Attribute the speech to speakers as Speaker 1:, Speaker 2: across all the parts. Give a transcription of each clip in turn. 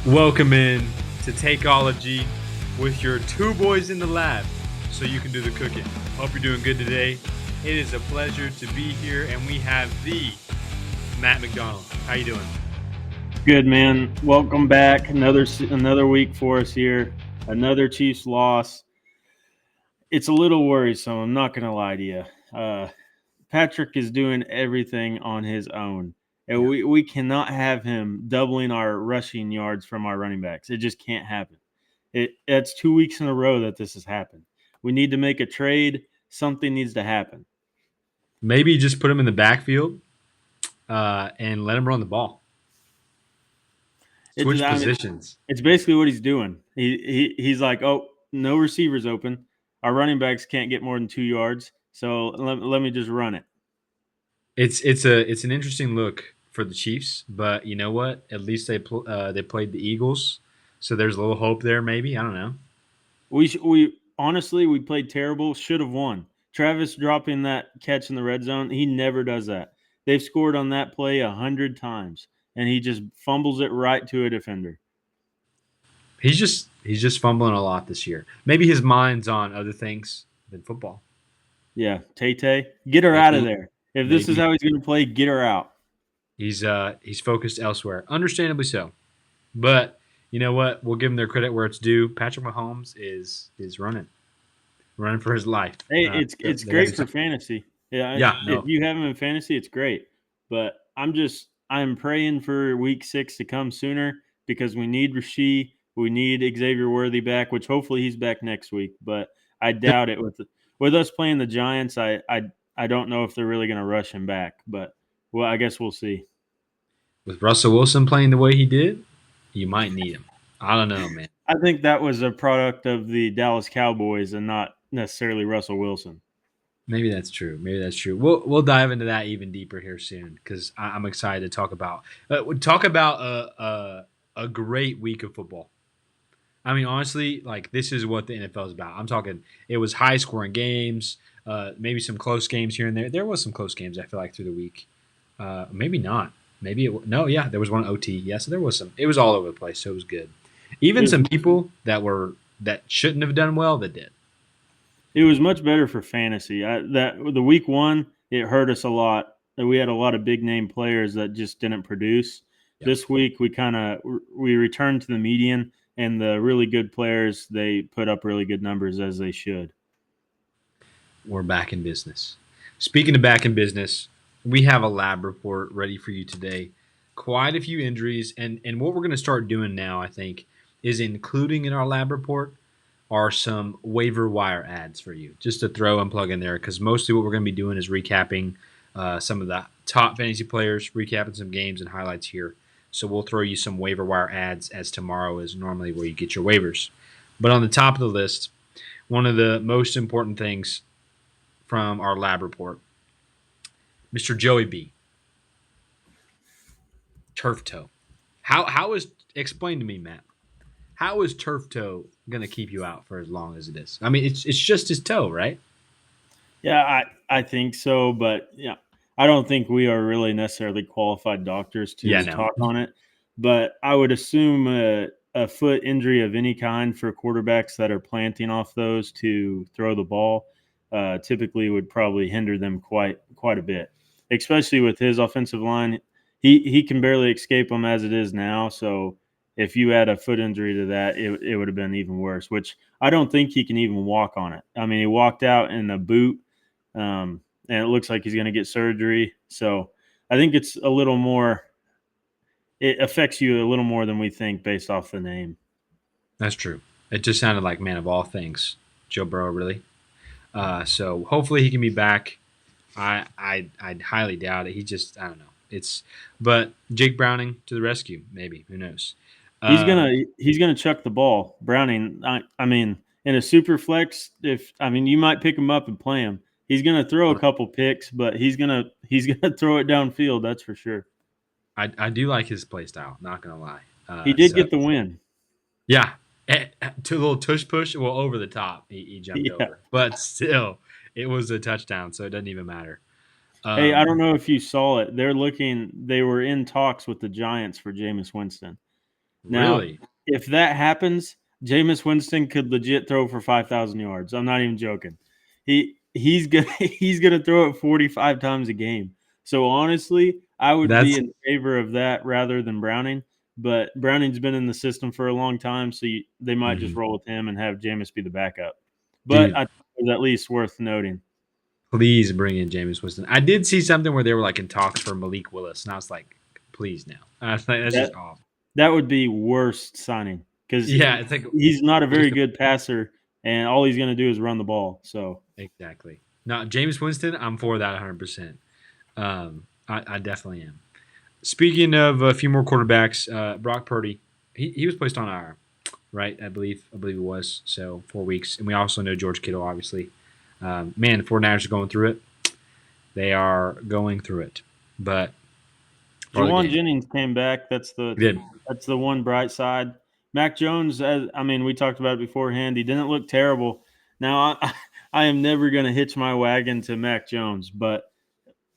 Speaker 1: Welcome in to Takeology with your two boys in the lab so you can do the cooking. Hope you're doing good today. It is a pleasure to be here, and we have the Matt McDonald. How you doing?
Speaker 2: Good, man. Welcome back. Another week for us here. Another Chiefs loss. It's a little worrisome. I'm not going to lie to you. Patrick is doing everything on his own. And
Speaker 1: Yeah.
Speaker 2: we cannot have him doubling our rushing yards from our running backs. It just can't happen. It's 2 weeks in a row that this has happened. We need to make a trade. Something needs to happen.
Speaker 1: Maybe just put him in the backfield and let him run the ball. Switch positions.
Speaker 2: It's basically what he's doing. He's like, oh, no receivers open. Our running backs can't get more than 2 yards, so let me just run it.
Speaker 1: It's an interesting look for the Chiefs, but you know what? At least they played the Eagles, so there's a little hope there. Maybe I don't know.
Speaker 2: We honestly we played terrible. Should have won. Travis dropping that catch in the red zone. He never does that. They've scored on that play 100 times, and he just fumbles it right to a defender.
Speaker 1: He's just fumbling a lot this year. Maybe his mind's on other things than football.
Speaker 2: Yeah, Tay, get her out of there. If this is
Speaker 1: Maybe
Speaker 2: how he's going to play, get her out.
Speaker 1: he's focused elsewhere, understandably so. But you know what? We'll give him their credit where it's due. Patrick Mahomes is running for his life.
Speaker 2: Hey, it's great for fantasy. Yeah,
Speaker 1: Yeah,
Speaker 2: if
Speaker 1: no,
Speaker 2: you have him in fantasy, it's great. But I'm praying for week 6 to come sooner because we need Rasheed, we need Xavier Worthy back, which hopefully he's back next week. But I doubt it with us playing the Giants. I don't know if they're really going to rush him back. But well, I guess we'll see.
Speaker 1: with Russell Wilson playing the way he did, you might need him. I don't know, man.
Speaker 2: I think that was a product of the Dallas Cowboys and not necessarily Russell Wilson.
Speaker 1: Maybe that's true. Maybe that's true. We'll dive into that even deeper here soon because I'm excited to talk about a great week of football. I mean, honestly, like this is what the NFL is about. I'm talking. It was high scoring games, maybe some close games here and there. There was some close games. I feel like through the week. Maybe not. No. Yeah, there was one OT. Yeah, so there was some. It was all over the place. So it was good. Even some people that shouldn't have done well that did.
Speaker 2: It was much better for fantasy. That the week 1, it hurt us a lot. We had a lot of big name players that just didn't produce.
Speaker 1: Yep.
Speaker 2: This week we returned to the median, and the really good players, they put up really good numbers as they should.
Speaker 1: We're back in business. Speaking of back in business, we have a lab report ready for you today. Quite a few injuries, and what we're going to start doing now, I think, is including in our lab report are some waiver wire ads for you, just to throw and plug in there. Because mostly what we're going to be doing is recapping some of the top fantasy players, recapping some games and highlights here. So we'll throw you some waiver wire ads, as tomorrow is normally where you get your waivers. But on the top of the list, one of the most important things from our lab report, Mr. Joey B. Turf toe. How is explain to me, Matt? How is turf toe going to keep you out for as long as it is? I mean, it's just his toe, right?
Speaker 2: Yeah, I think so, but yeah, I don't think we are really necessarily qualified doctors to
Speaker 1: Yeah, no.
Speaker 2: talk on it. But I would assume a foot injury of any kind for quarterbacks that are planting off those to throw the ball typically would probably hinder them quite a bit, especially with his offensive line. He can barely escape them as it is now. So if you add a foot injury to that, it would have been even worse. Which I don't think he can even walk on it. I mean, he walked out in a boot and it looks like he's going to get surgery. So I think it's a little more. It affects you a little more than we think based off the name.
Speaker 1: That's true. It just sounded like man of all things, Joe Burrow, really. So hopefully he can be back. I highly doubt it. He just I don't know. But Jake Browning to the rescue, maybe. Who knows?
Speaker 2: He's gonna chuck the ball. Browning. I mean, in a super flex, you might pick him up and play him. He's gonna throw a couple picks, but he's gonna throw it downfield. That's for sure.
Speaker 1: I do like his play style. Not gonna lie.
Speaker 2: He did get the win.
Speaker 1: Yeah, to a little tush push, well, over the top, he jumped over, but still, it was a touchdown, so it doesn't even matter.
Speaker 2: Hey, I don't know if you saw it. They were in talks with the Giants for Jameis Winston. Now,
Speaker 1: Really?
Speaker 2: if that happens, Jameis Winston could legit throw for 5,000 yards. I'm not even joking. He's gonna he's gonna throw it 45 times a game. So honestly, I would be
Speaker 1: That's
Speaker 2: in favor of that rather than Browning. But Browning's been in the system for a long time, so they might just
Speaker 1: Mhm.
Speaker 2: roll with him and have Jameis be the backup. But
Speaker 1: Dude.
Speaker 2: I think it's at least worth noting.
Speaker 1: Please bring in Jameis Winston. I did see something where they were like in talks for Malik Willis, and I was like, please now. That's
Speaker 2: That
Speaker 1: just off.
Speaker 2: that would be worst signing because
Speaker 1: Yeah, it's like
Speaker 2: he's not a very
Speaker 1: just
Speaker 2: good passer, and all he's going to do is run the ball. So
Speaker 1: exactly. No, Jameis Winston, I'm for that 100%. I definitely am. Speaking of a few more quarterbacks, Brock Purdy, he was placed on IR, right? I believe it was. So 4 weeks, and we also know George Kittle, obviously. Man, the 49ers are going through it. They are going through it, but part of the
Speaker 2: Jawan
Speaker 1: game.
Speaker 2: Jennings came back.
Speaker 1: He did.
Speaker 2: That's the one bright side. Mac Jones, I mean, we talked about it beforehand. He didn't look terrible. Now, I am never going to hitch my wagon to Mac Jones, but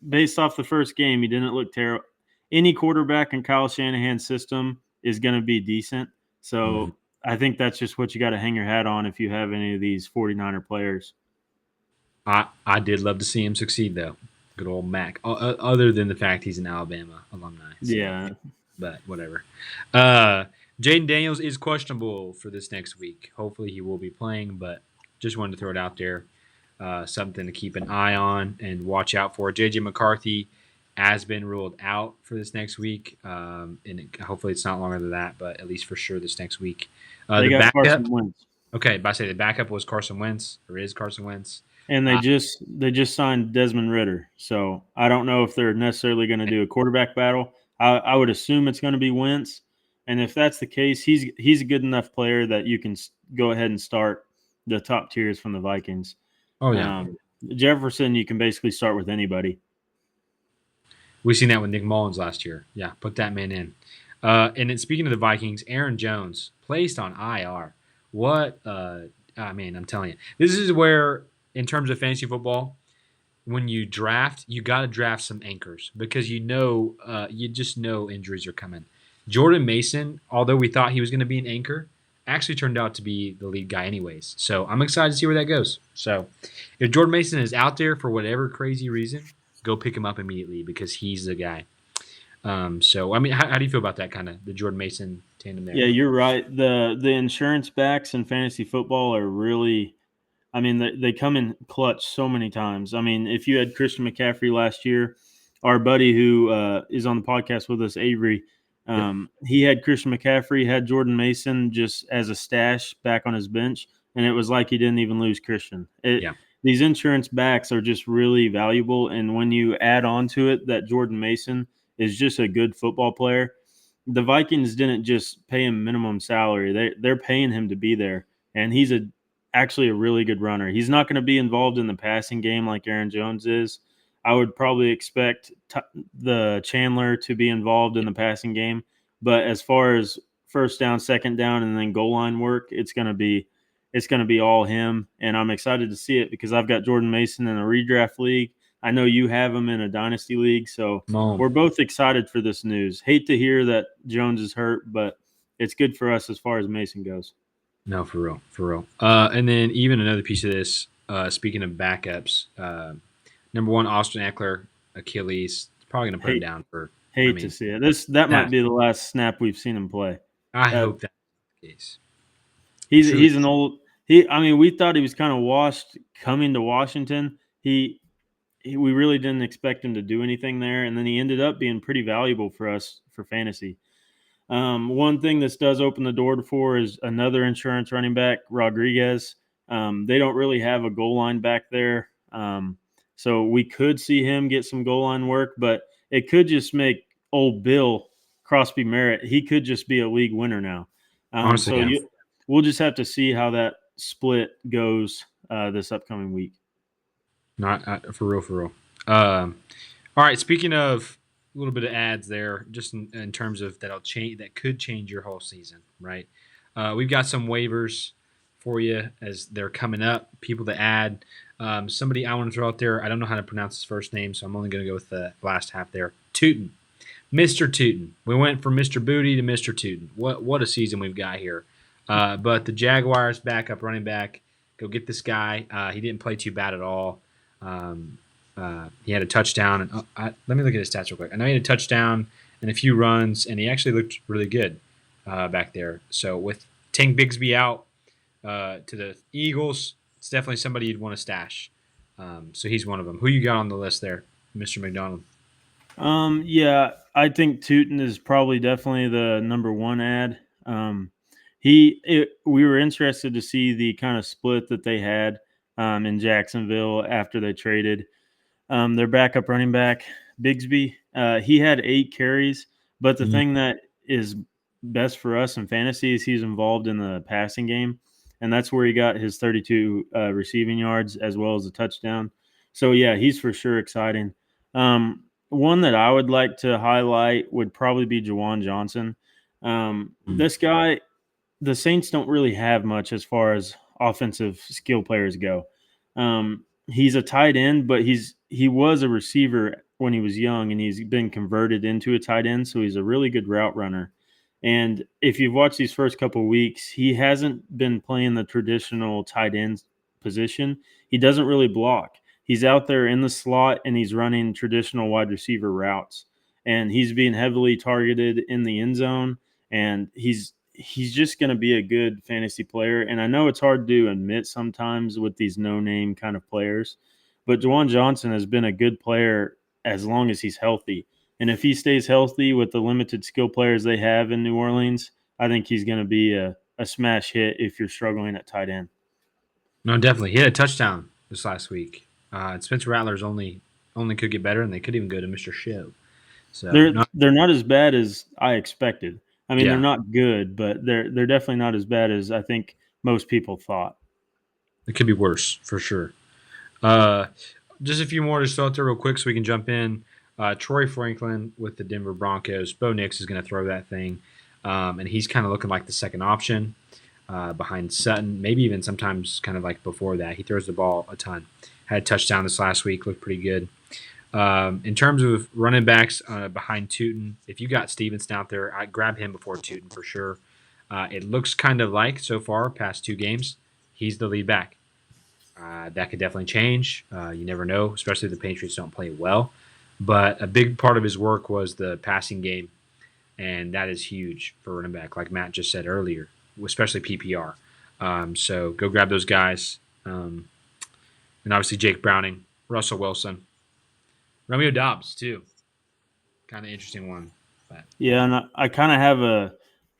Speaker 2: based off the first game, he didn't look terrible. Any quarterback in Kyle Shanahan's system is going to be decent.
Speaker 1: Mhm.
Speaker 2: So I think that's just what you got to hang your hat on if you have any of these 49er players.
Speaker 1: I did love to see him succeed though. Good old Mac. Other than the fact he's an Alabama alumni, so
Speaker 2: Yeah.
Speaker 1: but whatever. Uh, Jaden Daniels is questionable for this next week. Hopefully he will be playing, but just wanted to throw it out there. Something to keep an eye on and watch out for. JJ McCarthy has been ruled out for this next week, hopefully it's not longer than that, but at least for sure this next week.
Speaker 2: They
Speaker 1: The
Speaker 2: got
Speaker 1: backup,
Speaker 2: Carson Wentz.
Speaker 1: okay, but I say the backup was Carson Wentz, or is Carson Wentz.
Speaker 2: And
Speaker 1: Uh,
Speaker 2: they just signed Desmond Ritter, so I don't know if they're necessarily going to do a quarterback battle. I would assume it's going to be Wentz, and if that's the case, he's a good enough player that you can go ahead and start the top tiers from the Vikings.
Speaker 1: oh yeah,
Speaker 2: Um, Jefferson, you can basically start with anybody.
Speaker 1: we seen that with Nick Mullins last year. Yeah, put that man in. And then speaking of the Vikings, Aaron Jones placed on IR. What? Man, I'm telling you, this is where, in terms of fantasy football, when you draft, you got to draft some anchors because you just know injuries are coming. Jordan Mason, although we thought he was going to be an anchor, actually turned out to be the lead guy anyways. So I'm excited to see where that goes. So if Jordan Mason is out there for whatever crazy reason, go pick him up immediately because he's the guy. So I mean, how do you feel about that kind of the Jordan Mason tandem there?
Speaker 2: Yeah, you're right. The insurance backs in fantasy football are really, I mean, they come in clutch so many times. I mean, if you had Christian McCaffrey last year, our buddy who is on the podcast with us, Avery,
Speaker 1: Yep.
Speaker 2: he had Christian McCaffrey, had Jordan Mason just as a stash back on his bench, and it was like he didn't even lose Christian.
Speaker 1: Yeah.
Speaker 2: These insurance backs are just really valuable, and when you add on to it that Jordan Mason is just a good football player, the Vikings didn't just pay him minimum salary; they're paying him to be there, and he's actually a really good runner. He's not going to be involved in the passing game like Aaron Jones is. I would probably expect the Chandler to be involved in the passing game, but as far as first down, second down, and then goal line work, it's going to be all him. And I'm excited to see it because I've got Jordan Mason in a redraft league. I know you have him in a dynasty league, so
Speaker 1: Mom.
Speaker 2: we're both excited for this news. Hate to hear that Jones is hurt, but it's good for us as far as Mason goes.
Speaker 1: No, for real, for real. And then even another piece of this. Speaking of backups, number one, Austin Eckler, Achilles. Probably going to put him
Speaker 2: Hate
Speaker 1: down for.
Speaker 2: hate
Speaker 1: I
Speaker 2: to
Speaker 1: mean,
Speaker 2: see it. That might
Speaker 1: that,
Speaker 2: be the last snap we've seen him play.
Speaker 1: I
Speaker 2: Uh,
Speaker 1: hope that's the case.
Speaker 2: he's
Speaker 1: Truly,
Speaker 2: an old he. I mean, we thought he was kind of washed coming to Washington. We really didn't expect him to do anything there, and then he ended up being pretty valuable for us for fantasy. One thing this does open the door for is another insurance running back, Rodriguez. They don't really have a goal line back there. So we could see him get some goal line work, but it could just make old Bill Crosby Merritt, he could just be a league winner now.
Speaker 1: honestly, yeah.
Speaker 2: We'll just have to see how that split goes this upcoming week.
Speaker 1: Not for real, for real. All right. Speaking of a little bit of ads there, just in terms of that could change your whole season, right? We've got some waivers for you as they're coming up. People to add. Somebody I want to throw out there. I don't know how to pronounce his first name, so I'm only going to go with the last half there. Tootin. Mr. Tootin. We went from Mr. Booty to Mr. Tootin. What a season we've got here. But the Jaguars backup running back, go get this guy. He didn't play too bad at all. Um, he had a touchdown. And let me look at his stats real quick. I know he had a touchdown and a few runs, and he actually looked really good back there. So with Tank Bigsby out to the Eagles, it's definitely somebody you'd want to stash. So he's one of them. Who you got on the list there, Mr. McDonald?
Speaker 2: Yeah, I think Tootin is probably definitely the number one ad. We were interested to see the kind of split that they had in Jacksonville after they traded their backup running back Bigsby. He had 8 carries, but the thing that is best for us in fantasy is he's involved in the passing game, and that's where he got his 32 receiving yards as well as a touchdown. So yeah, he's for sure exciting. One that I would like to highlight would probably be Jawan Johnson. This guy, the Saints don't really have much as far as offensive skill players go. He's a tight end, but he was a receiver when he was young, and he's been converted into a tight end, so he's a really good route runner. And if you've watched these first couple of weeks, he hasn't been playing the traditional tight end position. He doesn't really block. He's out there in the slot and he's running traditional wide receiver routes. And he's being heavily targeted in the end zone. And he's just going to be a good fantasy player. And I know it's hard to admit sometimes with these no-name kind of players, but Jawan Johnson has been a good player as long as he's healthy. And if he stays healthy with the limited skill players they have in New Orleans, I think he's going to be a smash hit if you're struggling at tight end.
Speaker 1: No, definitely. He had a touchdown this last week. Spencer Rattler's only could get better, and they could even go to Mr. Show. So
Speaker 2: they're not as bad as I expected. I mean,
Speaker 1: yeah.
Speaker 2: They're not good, but they're definitely not as bad as I think most people thought.
Speaker 1: It could be worse for sure. Just a few more to start there real quick so we can jump in. Troy Franklin with the Denver Broncos. Bo Nix is going to throw that thing, and he's kind of looking like the second option behind Sutton, maybe even sometimes kind of like before that. He throws the ball a ton. Had a touchdown this last week, looked pretty good. In terms of running backs behind Tootin, if you got Stevenson out there, I'd grab him before Tootin for sure. It looks kind of like so far, past 2 games, he's the lead back. That could definitely change. You never know, especially if the Patriots don't play well. But a big part of his work was the passing game, and that is huge for running back, like Matt just said earlier, especially PPR. So go grab those guys. And obviously Jake Browning, Russell Wilson, Romeo Doubs too. Kind of interesting one. But.
Speaker 2: Yeah, and I kind of have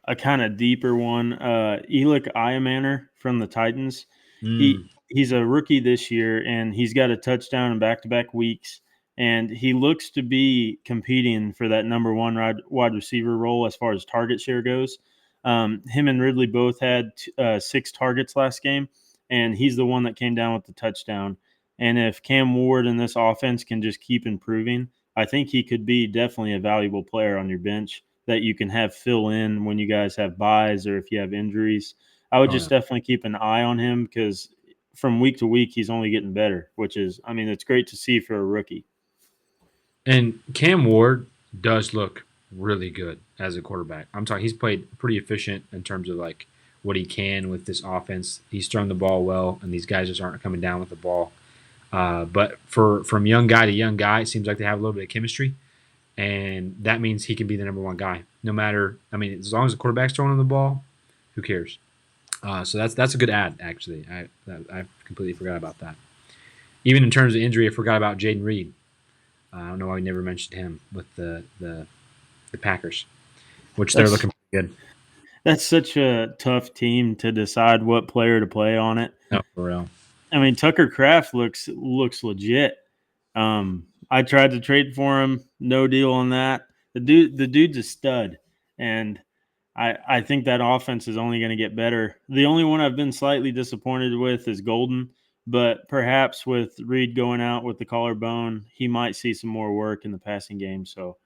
Speaker 2: a kind of deeper one. Elik Iamaner from the Titans. He's a rookie this year, and he's got a touchdown in back-to-back weeks. And he looks to be competing for that number one wide receiver role as far as target share goes. Him and Ridley both had 6 targets last game, and he's the one that came down with the touchdown. And if Cam Ward and this offense can just keep improving, I think he could be definitely a valuable player on your bench that you can have fill in when you guys have buys or if you have injuries. I would definitely keep an eye on him because from week to week, he's only getting better, which is, I mean, it's great to see for a rookie.
Speaker 1: And Cam Ward does look really good as a quarterback. I'm talking, he's played pretty efficient in terms of like what he can with this offense. He's thrown the ball well, and these guys just aren't coming down with the ball. But from young guy to young guy, it seems like they have a little bit of chemistry, and that means he can be the number one guy. No matter, I mean, as long as the quarterback's throwing him the ball, who cares? So that's a good ad, actually. I completely forgot about that. Even in terms of injury, I forgot about Jaden Reed. I don't know why we never mentioned him with the Packers, which they're looking pretty good.
Speaker 2: That's such a tough team to decide what player to play on it.
Speaker 1: No, for real.
Speaker 2: I mean, Tucker Kraft looks legit. I tried to trade for him, no deal on that. The dude's a stud, and I think that offense is only going to get better. The only one I've been slightly disappointed with is Golden, but perhaps with Reed going out with the collarbone, he might see some more work in the passing game. So,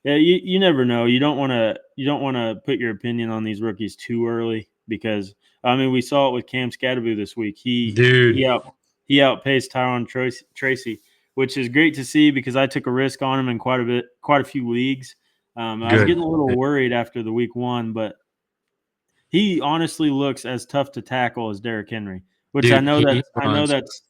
Speaker 2: yeah, you never know. You don't want to put your opinion on these rookies too early because I mean we saw it with Cam Scatterboo this week. He outpaced Tyron Tracy, which is great to see because I took a risk on him in quite a few leagues, I was
Speaker 1: Good.
Speaker 2: getting a little worried after the week 1, but he honestly looks as tough to tackle as Derrick Henry, which
Speaker 1: Dude, he
Speaker 2: I know
Speaker 1: runs.
Speaker 2: that's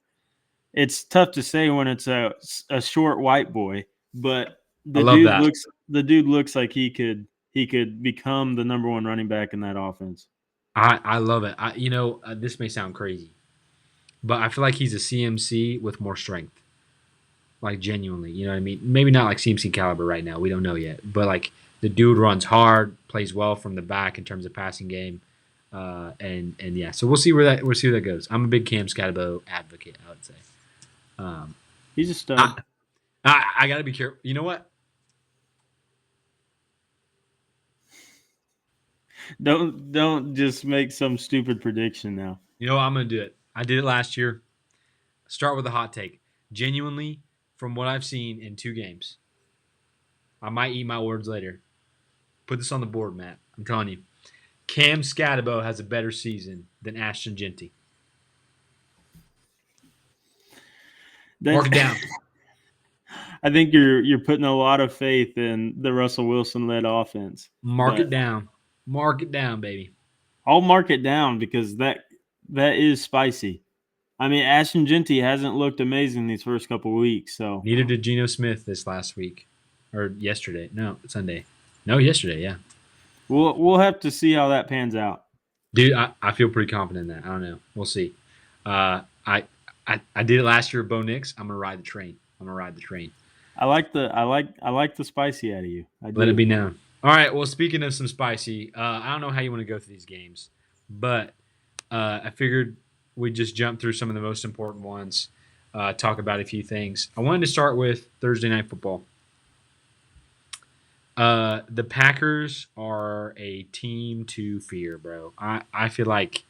Speaker 2: it's tough to say when it's a short white boy, but
Speaker 1: I love that.
Speaker 2: the dude looks like he could become the number 1 running back in that offense.
Speaker 1: I love it. This may sound crazy, but I feel like he's a CMC with more strength. Like genuinely, you know what I mean? Maybe not like CMC caliber right now. We don't know yet, but like the dude runs hard, plays well from the back in terms of passing game, and yeah. So we'll see where that goes. I'm a big Cam Scatabo advocate. I would say. Um,
Speaker 2: He's a stud.
Speaker 1: I got to be careful. You know what?
Speaker 2: Don't just make some stupid prediction now.
Speaker 1: You know what? I'm gonna do it. I did it last year. Start with a hot take. Genuinely, from what I've seen in 2 games, I might eat my words later. Put this on the board, Matt. I'm telling you. Cam Scatabo has a better season than Ashton Genty. Mark it down.
Speaker 2: I think you're putting a lot of faith in the Russell Wilson led offense.
Speaker 1: Mark it down. Mark it down, baby.
Speaker 2: I'll mark it down because that is spicy. I mean, Ashton Genty hasn't looked amazing these first couple of weeks, so
Speaker 1: Neither did Geno Smith this last week or yesterday. No, Sunday. No, yesterday. Yeah,
Speaker 2: we'll have to see how that pans out.
Speaker 1: dude, I feel pretty confident in that. I don't know. We'll see. I did it last year with Bo Nix. I'm gonna ride the train.
Speaker 2: I like the spicy out of you.
Speaker 1: Let it be known. All right. Well, speaking of some spicy, I don't know how you want to go through these games, but I figured we'd just jump through some of the most important ones, talk about a few things. I wanted to start with Thursday Night Football. The Packers are a team to fear, bro. I feel like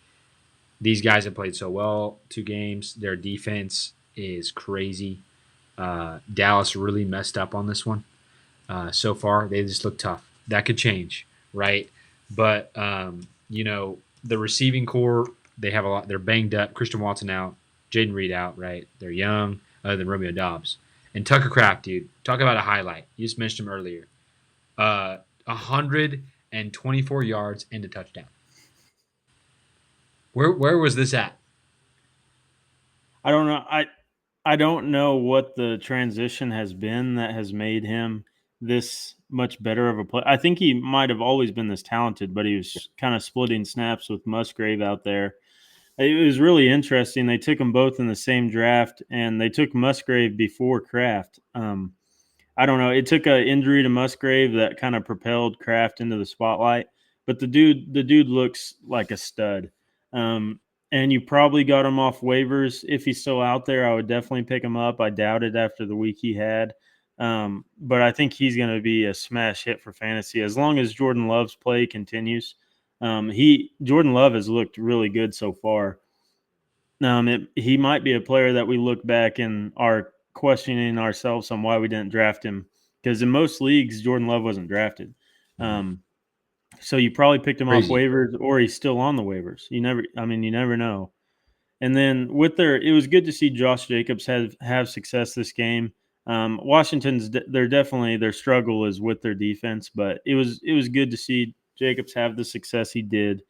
Speaker 1: these guys have played so well 2 games. Their defense is crazy. Dallas really messed up on this one. So far, they just look tough. That could change, right? But the receiving core, they have a lot. They're banged up. Christian Watson out, Jaden Reed out, right? They're young, other than Romeo Dobbs and Tucker Kraft, dude. Talk about a highlight. You just mentioned him earlier. 124 yards and a touchdown. Where was this at?
Speaker 2: I don't know. I don't know what the transition has been that has made him this much better of a player. I think he might have always been this talented, but he was kind of splitting snaps with Musgrave out there. It was really interesting. They took them both in the same draft, and they took Musgrave before Kraft. I don't know. It took an injury to Musgrave that kind of propelled Kraft into the spotlight, but the dude looks like a stud. And you probably got him off waivers. If he's still out there, I would definitely pick him up. I doubt it after the week he had. But I think he's going to be a smash hit for fantasy as long as Jordan Love's play continues. Jordan Love has looked really good so far. He might be a player that we look back and are questioning ourselves on why we didn't draft him, because in most leagues Jordan Love wasn't drafted. So you probably picked him off waivers, or he's still on the waivers. You never know. And then it was good to see Josh Jacobs have success this game. Washington's their struggle is with their defense, but it was good to see Jacobs have the success he did.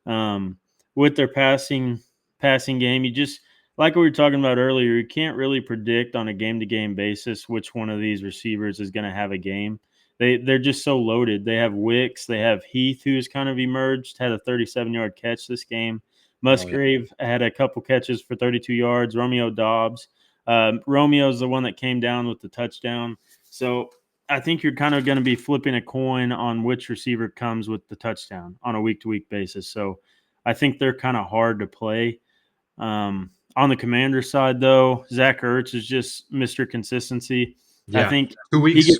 Speaker 2: With their passing game, you just, like we were talking about earlier, you can't really predict on a game-to-game basis which one of these receivers is going to have a game. They're just so loaded. They have Wicks. They have Heath, who's kind of emerged, had a 37-yard catch this game. Musgrave had a couple catches for 32 yards. Romeo Dobbs. Romeo's the one that came down with the touchdown. So I think you're kind of going to be flipping a coin on which receiver comes with the touchdown on a week-to-week basis. So I think they're kind of hard to play. On the Commander side, though, Zach Ertz is just Mr. Consistency.
Speaker 1: Yeah.
Speaker 2: I think
Speaker 1: 2 weeks.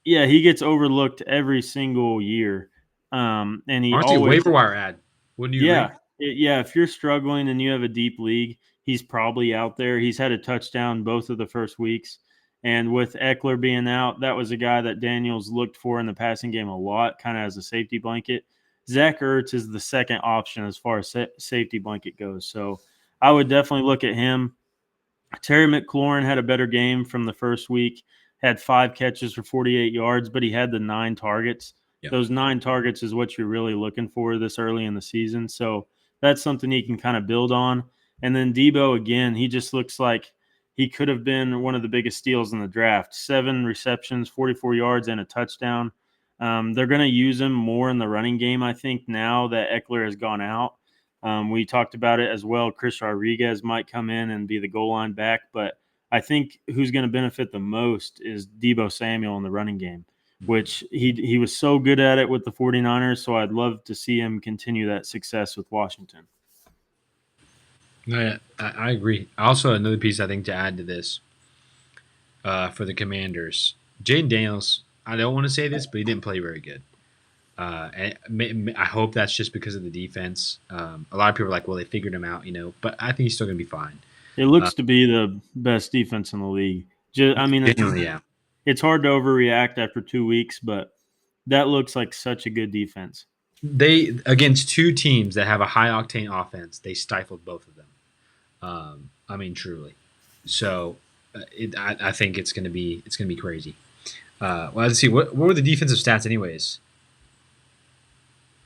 Speaker 2: he gets overlooked every single year. And he
Speaker 1: honestly,
Speaker 2: always
Speaker 1: waiver wire ad. Wouldn't you agree?
Speaker 2: If you're struggling and you have a deep league, he's probably out there. He's had a touchdown both of the first weeks. And with Eckler being out, that was a guy that Daniels looked for in the passing game a lot, kind of as a safety blanket. Zach Ertz is the second option as far as safety blanket goes. So I would definitely look at him. Terry McLaurin had a better game from the first week, had 5 catches for 48 yards, but he had the 9 targets.
Speaker 1: Yep.
Speaker 2: Those 9 targets is what you're really looking for this early in the season. So that's something he can kind of build on. And then Debo, again, he just looks like he could have been one of the biggest steals in the draft. 7 receptions, 44 yards, and a touchdown. They're going to use him more in the running game, I think, now that Eckler has gone out. We talked about it as well. Chris Rodriguez might come in and be the goal line back, but I think who's going to benefit the most is Debo Samuel in the running game, which he was so good at it with the 49ers, so I'd love to see him continue that success with Washington.
Speaker 1: No, I agree. Also, another piece I think to add to this for the Commanders, Jaden Daniels, I don't want to say this, but he didn't play very good. And I hope that's just because of the defense. A lot of people are like, well, they figured him out, but I think he's still going to be fine.
Speaker 2: It looks to be the best defense in the league.
Speaker 1: Yeah.
Speaker 2: It's hard to overreact after 2 weeks, but that looks like such a good defense.
Speaker 1: They, against 2 teams that have a high octane offense, they stifled both of them. Truly. So I think it's going to be crazy. Well, let's see. What were the defensive stats, anyways?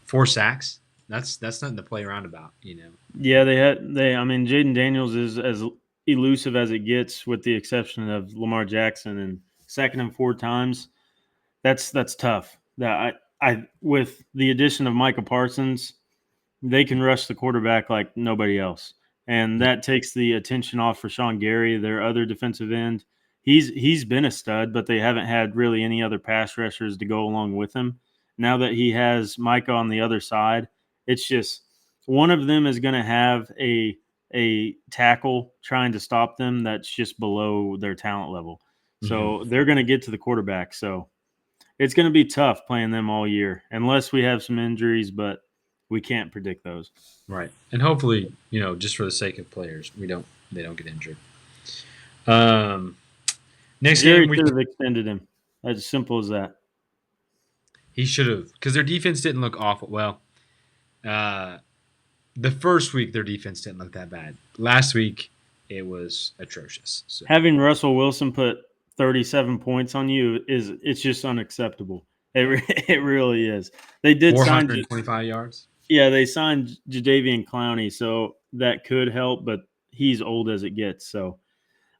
Speaker 1: 4 sacks. That's nothing to play around about,
Speaker 2: Yeah, Jaden Daniels is as elusive as it gets, with the exception of Lamar Jackson, and sacking him 4 times. That's tough. That I with the addition of Micah Parsons, they can rush the quarterback like nobody else, and that takes the attention off for Sean Gary, their other defensive end. He's been a stud, but they haven't had really any other pass rushers to go along with him. Now that he has Micah on the other side, it's just one of them is going to have a tackle trying to stop them that's just below their talent level. So they're going to get to the quarterback. So it's going to be tough playing them all year unless we have some injuries, but we can't predict those.
Speaker 1: Right. And hopefully, just for the sake of players, they don't get injured. Next
Speaker 2: Jerry
Speaker 1: game, we
Speaker 2: should have extended him. As simple as that.
Speaker 1: He should have, because their defense didn't look awful. Well, the first week their defense didn't look that bad. Last week it was atrocious. So.
Speaker 2: Having Russell Wilson put 37 points on you it's just unacceptable. It really is. They did
Speaker 1: 425 yards.
Speaker 2: Yeah, they signed Jadeveon Clowney, so that could help, but he's old as it gets. So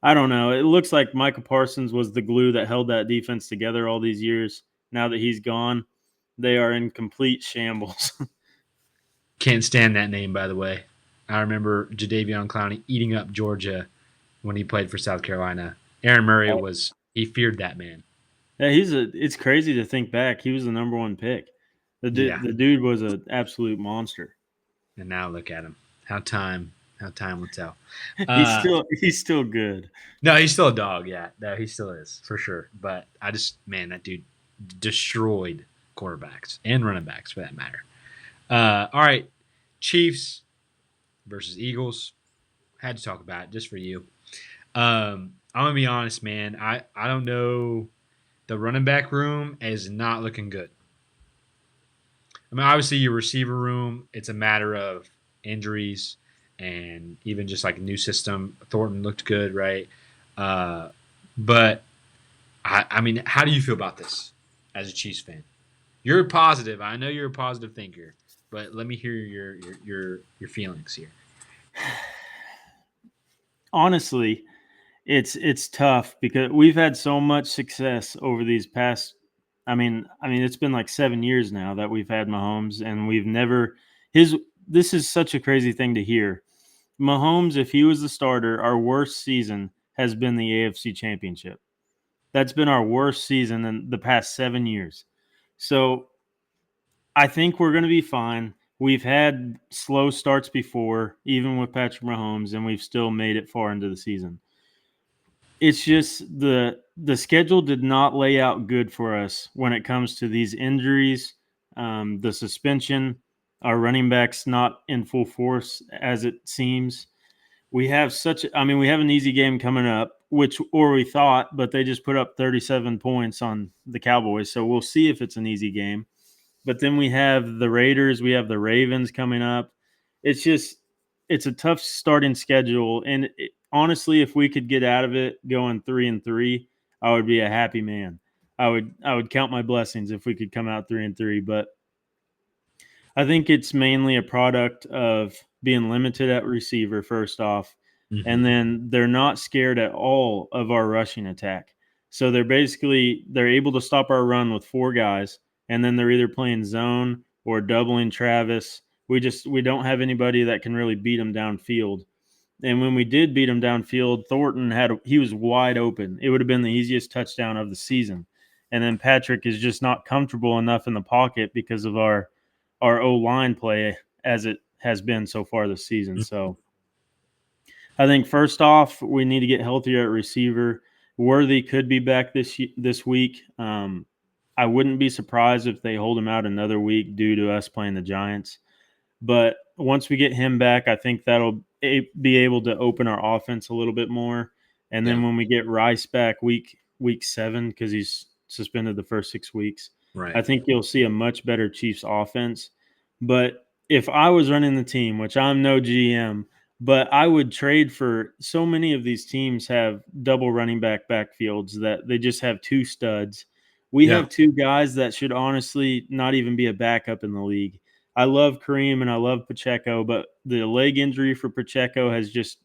Speaker 2: I don't know. It looks like Micah Parsons was the glue that held that defense together all these years. Now that he's gone, they are in complete shambles.
Speaker 1: Can't stand that name, by the way. I remember Jadeveon Clowney eating up Georgia when he played for South Carolina. Aaron Murray he feared that man.
Speaker 2: Yeah, it's crazy to think back. He was the number 1 pick. The dude was an absolute monster.
Speaker 1: And now look at him. How time will tell.
Speaker 2: He's still good.
Speaker 1: No, he's still a dog. Yeah, no, he still is for sure. But that dude destroyed quarterbacks and running backs for that matter. All right, Chiefs versus Eagles. Had to talk about it just for you. I'm gonna be honest, man. I don't know. The running back room is not looking good. Obviously your receiver room, it's a matter of injuries and even just like a new system. Thornton looked good, right? But how do you feel about this as a Chiefs fan? You're positive. I know you're a positive thinker, but let me hear your feelings here.
Speaker 2: Honestly, it's tough because we've had so much success over these past. It's been like 7 years now that we've had Mahomes, and we've never this is such a crazy thing to hear. Mahomes, if he was the starter, our worst season has been the AFC Championship. That's been our worst season in the past 7 years. So I think we're going to be fine. We've had slow starts before, even with Patrick Mahomes, and we've still made it far into the season. It's just the schedule did not lay out good for us when it comes to these injuries, the suspension, our running backs not in full force as it seems. We have we have an easy game coming up, or we thought, but they just put up 37 points on the Cowboys. So we'll see if it's an easy game. But then we have the Raiders, we have the Ravens coming up. It's a tough starting schedule. And honestly, if we could get out of it going 3-3, I would be a happy man. I would count my blessings if we could come out 3-3, but I think it's mainly a product of being limited at receiver first off,
Speaker 1: Hmm.
Speaker 2: and then they're not scared at all of our rushing attack. So they're able to stop our run with four guys, and then they're either playing zone or doubling Travis. We don't have anybody that can really beat them downfield. And when we did beat him downfield, he was wide open. It would have been the easiest touchdown of the season. And then Patrick is just not comfortable enough in the pocket because of our O line play as it has been so far this season. So I think first off, we need to get healthier at receiver. Worthy could be back this week. I wouldn't be surprised if they hold him out another week due to us playing the Giants. But once we get him back, I think that'll be able to open our offense a little bit more. And
Speaker 1: Yeah.
Speaker 2: then when we get Rice back week 7, because he's suspended the first 6 weeks,
Speaker 1: Right.
Speaker 2: I think you'll see a much better Chiefs offense. But if I was running the team, which I'm no GM, but I would trade for so many of these teams have double running back backfields that they just have two studs. We
Speaker 1: Yeah.
Speaker 2: have two guys that should honestly not even be a backup in the league. I love Kareem and I love Pacheco, but the leg injury for Pacheco has just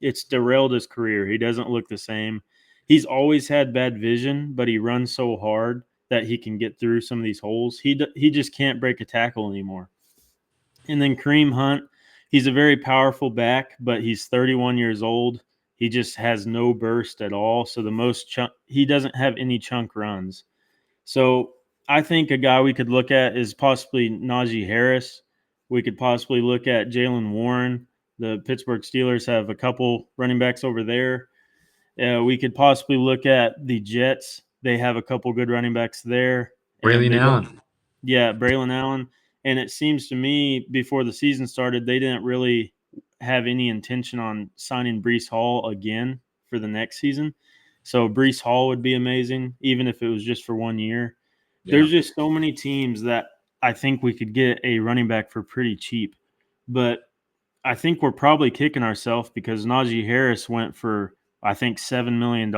Speaker 2: it's derailed his career. He doesn't look the same. He's always had bad vision, but he runs so hard that he can get through some of these holes. He just can't break a tackle anymore. And then Kareem Hunt, he's a very powerful back, but he's 31 years old. He just has no burst at all. So he doesn't have any chunk runs. So I think a guy we could look at is possibly Najee Harris. We could possibly look at Jalen Warren. The Pittsburgh Steelers have a couple running backs over there. We could possibly look at the Jets. They have a couple good running backs there, and
Speaker 1: Braylon
Speaker 2: they don't.
Speaker 1: Allen.
Speaker 2: Yeah, Braylon Allen. And it seems to me before the season started, they didn't really have any intention on signing Brees Hall again for the next season. So Brees Hall would be amazing, even if it was just for 1 year.
Speaker 1: Yeah.
Speaker 2: There's just so many teams that I think we could get a running back for pretty cheap. But I think we're probably kicking ourselves because Najee Harris went for, I think, $7 million.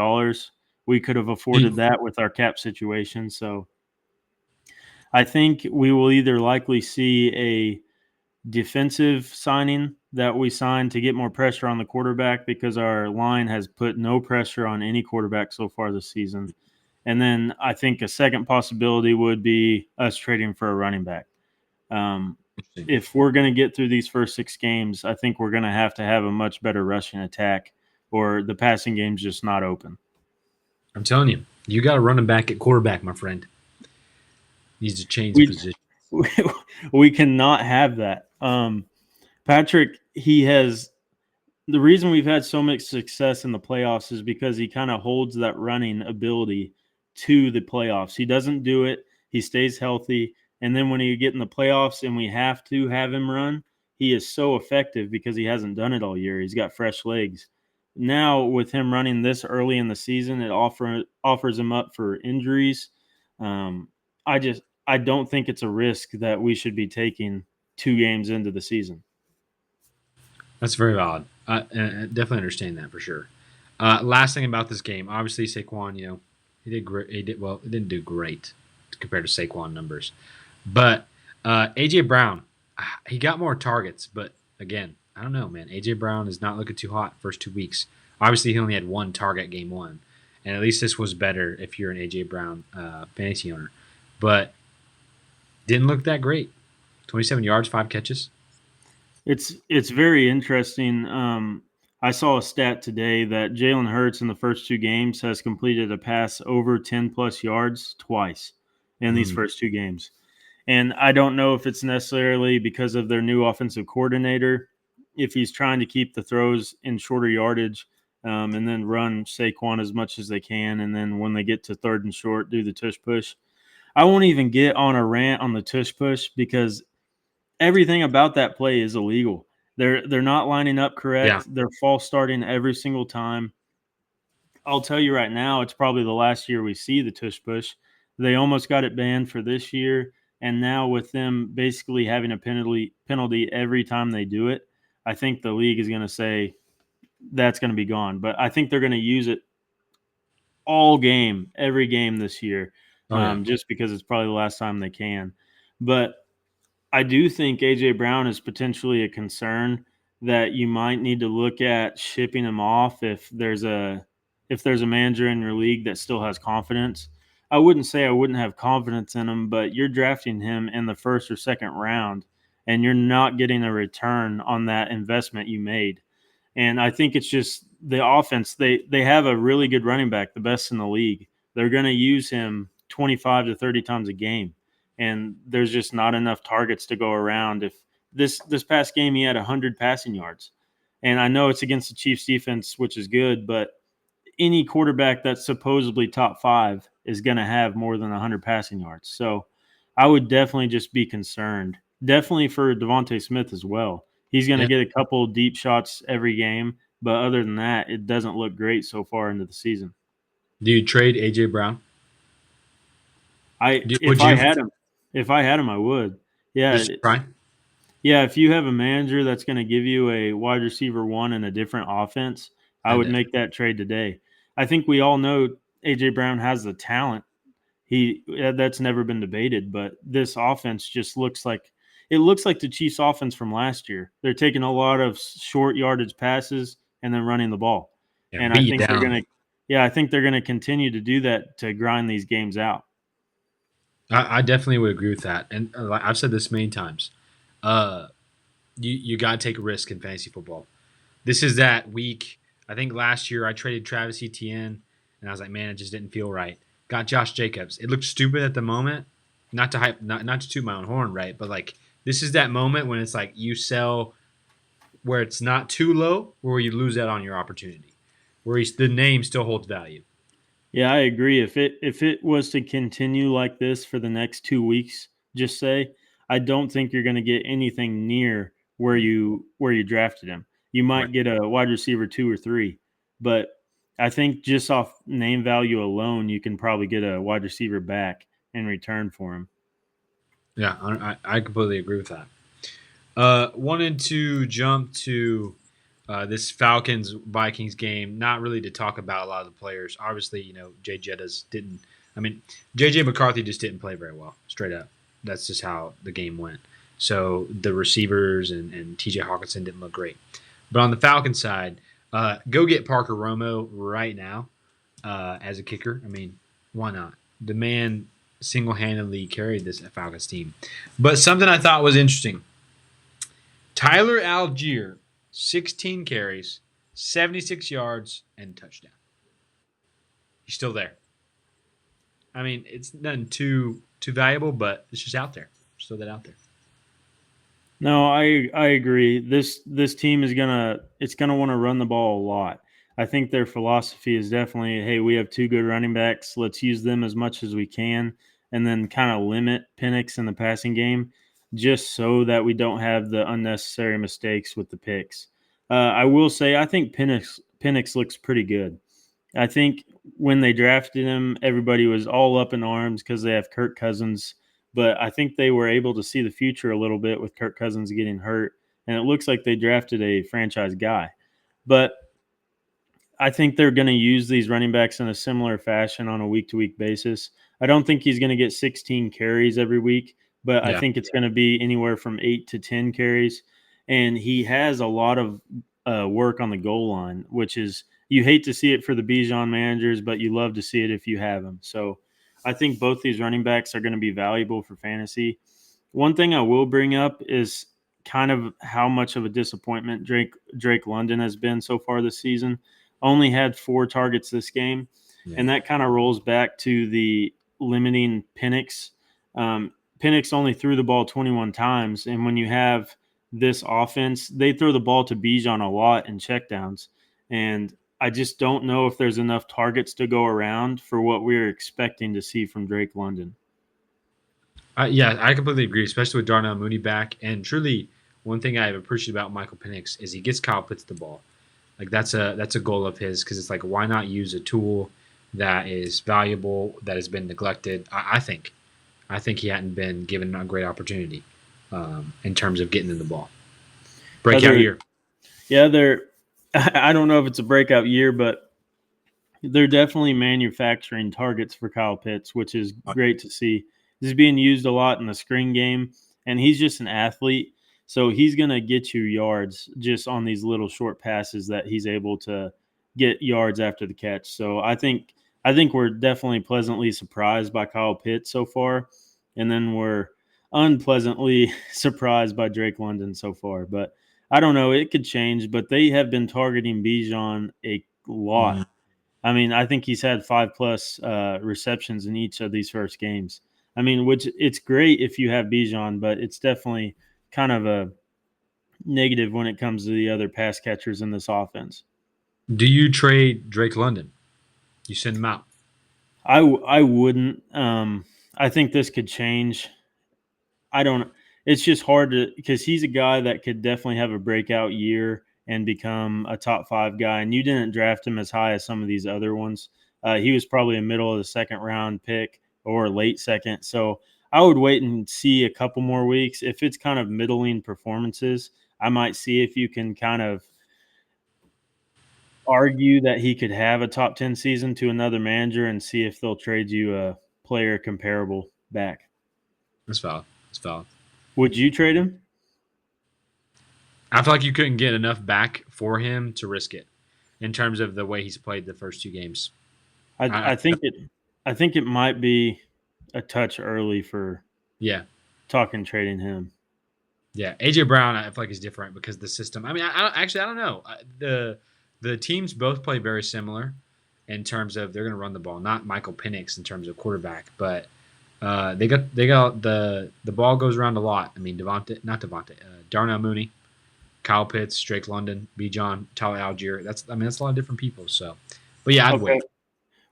Speaker 2: We could have afforded that with our cap situation. So I think we will either likely see a defensive signing that we signed to get more pressure on the quarterback because our line has put no pressure on any quarterback so far this season. And then I think a second possibility would be us trading for a running back. Um, if we're going to get through these first 6 games, I think we're going to have a much better rushing attack, or the passing game's just not open.
Speaker 1: I'm telling you, you got to run him back at quarterback, my friend. Needs to change
Speaker 2: We
Speaker 1: position.
Speaker 2: we cannot have that. Patrick, he has the reason we've had so much success in the playoffs is because he kind of holds that running ability to the playoffs. He doesn't do it. He stays healthy. And then when you get in the playoffs and we have to have him run, he is so effective because he hasn't done it all year. He's got fresh legs. Now, with him running this early in the season, it offers him up for injuries. Um, I don't think it's a risk that we should be taking 2 games into the season.
Speaker 1: That's very valid. I definitely understand that for sure. Last thing about this game, obviously Saquon, he did great. He did well. He didn't do great compared to Saquon numbers, but AJ Brown, he got more targets. But again, I don't know, man. AJ Brown is not looking too hot first 2 weeks. Obviously, he only had one target game one, and at least this was better if you're an AJ Brown fantasy owner. But didn't look that great. 27 yards, 5 catches.
Speaker 2: It's very interesting. I saw a stat today that Jalen Hurts in the first 2 games has completed a pass over 10 plus yards twice in these
Speaker 1: Mm.
Speaker 2: first 2 games. And I don't know if it's necessarily because of their new offensive coordinator, if he's trying to keep the throws in shorter yardage and then run Saquon as much as they can. And then when they get to third and short, do the tush push. I won't even get on a rant on the tush push because everything about that play is illegal. They're not lining up
Speaker 1: Yeah.
Speaker 2: correct. They're false starting every single time. I'll tell you right now, it's probably the last year we see the tush push. They almost got it banned for this year, and now with them basically having a penalty every time they do it, I think the league is going to say that's going to be gone. But I think they're going to use it all game, every game this year,
Speaker 1: Oh yeah.
Speaker 2: just because it's probably the last time they can. But I do think AJ Brown is potentially a concern that you might need to look at shipping him off if there's a manager in your league that still has confidence. I wouldn't say I wouldn't have confidence in him, but you're drafting him in the first or second round and you're not getting a return on that investment you made. And I think it's just the offense. They have a really good running back, the best in the league. They're going to use him 25 to 30 times a game, and there's just not enough targets to go around. If this past game he had 100 passing yards, and I know it's against the Chiefs defense, which is good, but any quarterback that's supposedly top five is going to have more than 100 passing yards. So I would definitely just be concerned. Definitely for Devontae Smith as well. He's going to
Speaker 1: Yeah.
Speaker 2: get a couple deep shots every game, but other than that, it doesn't look great so far into the season.
Speaker 1: Do you trade AJ Brown? Would you
Speaker 2: If I had him, I would. Yeah,
Speaker 1: just try?
Speaker 2: yeah. If you have a manager that's going to give you a wide receiver one and a different offense, I
Speaker 1: I
Speaker 2: would
Speaker 1: did.
Speaker 2: make that trade today. I think we all know AJ Brown has the talent. That's never been debated, but this offense just looks like the Chiefs offense from last year. They're taking a lot of short yardage passes and then running the ball.
Speaker 1: Yeah,
Speaker 2: And
Speaker 1: beat you down.
Speaker 2: I think they're going to continue to do that to grind these games out.
Speaker 1: I definitely would agree with that, and like I've said this many times. Uh, you got to take a risk in fantasy football. This is that week. I think last year I traded Travis Etienne, and I was like, man, it just didn't feel right. Got Josh Jacobs. It looked stupid at the moment. Not to toot my own horn, right? But like this is that moment when it's like you sell where it's not too low, or where you lose out on your opportunity, where the name still holds value.
Speaker 2: Yeah, I agree. If it was to continue like this for the next 2 weeks, just say, I don't think you're going to get anything near where you drafted him. You
Speaker 1: Right.
Speaker 2: might get a wide receiver 2 or 3, but I think just off name value alone, you can probably get a wide receiver back in return for him.
Speaker 1: Yeah, I completely agree with that. Wanted to jump to this Falcons Vikings game. Not really to talk about a lot of the players. Obviously, Jay Jettas didn't. I mean, JJ McCarthy just didn't play very well. Straight up, that's just how the game went. So the receivers and TJ Hawkinson didn't look great. But on the Falcon side, go get Parker Romo right now as a kicker. I mean, why not? The man single-handedly carried this Falcons team. But something I thought was interesting. Tyler Algier, 16 carries, 76 yards, and touchdown. He's still there. I mean, it's nothing too valuable, but it's just out there. Just throw that out there.
Speaker 2: No, I agree. This team is gonna want to run the ball a lot. I think their philosophy is definitely, hey, we have 2 good running backs. Let's use them as much as we can, and then kind of limit Penix in the passing game, just so that we don't have the unnecessary mistakes with the picks. I will say, I think Penix looks pretty good. I think when they drafted him, everybody was all up in arms because they have Kirk Cousins, but I think they were able to see the future a little bit with Kirk Cousins getting hurt, and it looks like they drafted a franchise guy. But I think they're going to use these running backs in a similar fashion on a week-to-week basis. I don't think he's going to get 16 carries every week, but I
Speaker 1: Yeah.
Speaker 2: think it's going to be anywhere from 8 to 10 carries, and he has a lot of work on the goal line, which is you hate to see it for the Bijan managers, but you love to see it if you have them. So I think both these running backs are going to be valuable for fantasy. One thing I will bring up is kind of how much of a disappointment Drake London has been so far this season. Only had 4 targets this game,
Speaker 1: Yeah.
Speaker 2: and that kind of rolls back to the limiting Penix. Penix only threw the ball 21 times, and when you have this offense, they throw the ball to Bijan a lot in checkdowns, and I just don't know if there's enough targets to go around for what we're expecting to see from Drake London.
Speaker 1: Yeah, I completely agree, especially with Darnell Mooney back. And truly, one thing I appreciate about Michael Penix is he gets Kyle Pitts the ball. Like that's a goal of his because it's like why not use a tool that is valuable that has been neglected. I think he hadn't been given a great opportunity in terms of getting in the ball. Breakout year.
Speaker 2: Yeah, they're. I don't know if it's a breakout year, but They're definitely manufacturing targets for Kyle Pitts, which is great to see. This is being used a lot in the screen game, and he's just an athlete. So he's going to get you yards just on these little short passes that he's able to get yards after the catch. So I think we're definitely pleasantly surprised by Kyle Pitts so far, and then we're unpleasantly surprised by Drake London so far. But I don't know, it could change. But they have been targeting Bijan a lot. I mean, I think he's had 5+ receptions in each of these first games. I mean, which it's great if you have Bijan, but it's definitely kind of a negative when it comes to the other pass catchers in this offense.
Speaker 1: Do you trade Drake London? You send him out.
Speaker 2: I wouldn't. I think this could change. I don't. It's just hard to because he's a guy that could definitely have a breakout year and become a top 5 guy. And you didn't draft him as high as some of these other ones. He was probably a middle of the second round pick or late second. So I would wait and see a couple more weeks. If it's kind of middling performances, I might see if you can kind of argue that he could have a top 10 season to another manager and see if they'll trade you a player comparable back.
Speaker 1: That's valid. That's valid.
Speaker 2: Would you trade him?
Speaker 1: I feel like you couldn't get enough back for him to risk it in terms of the way he's played the first 2 games.
Speaker 2: I think it might be a touch early for
Speaker 1: Yeah.
Speaker 2: talking trading him.
Speaker 1: Yeah. AJ Brown, I feel like is different because the system. I mean, I don't know. The teams both play very similar in terms of they're going to run the ball. Not Michael Penix in terms of quarterback, but they got the ball goes around a lot. I mean, Darnell Mooney, Kyle Pitts, Drake London, Bijan, Tyler Algier. That's a lot of different people. So, but yeah, I'd wait.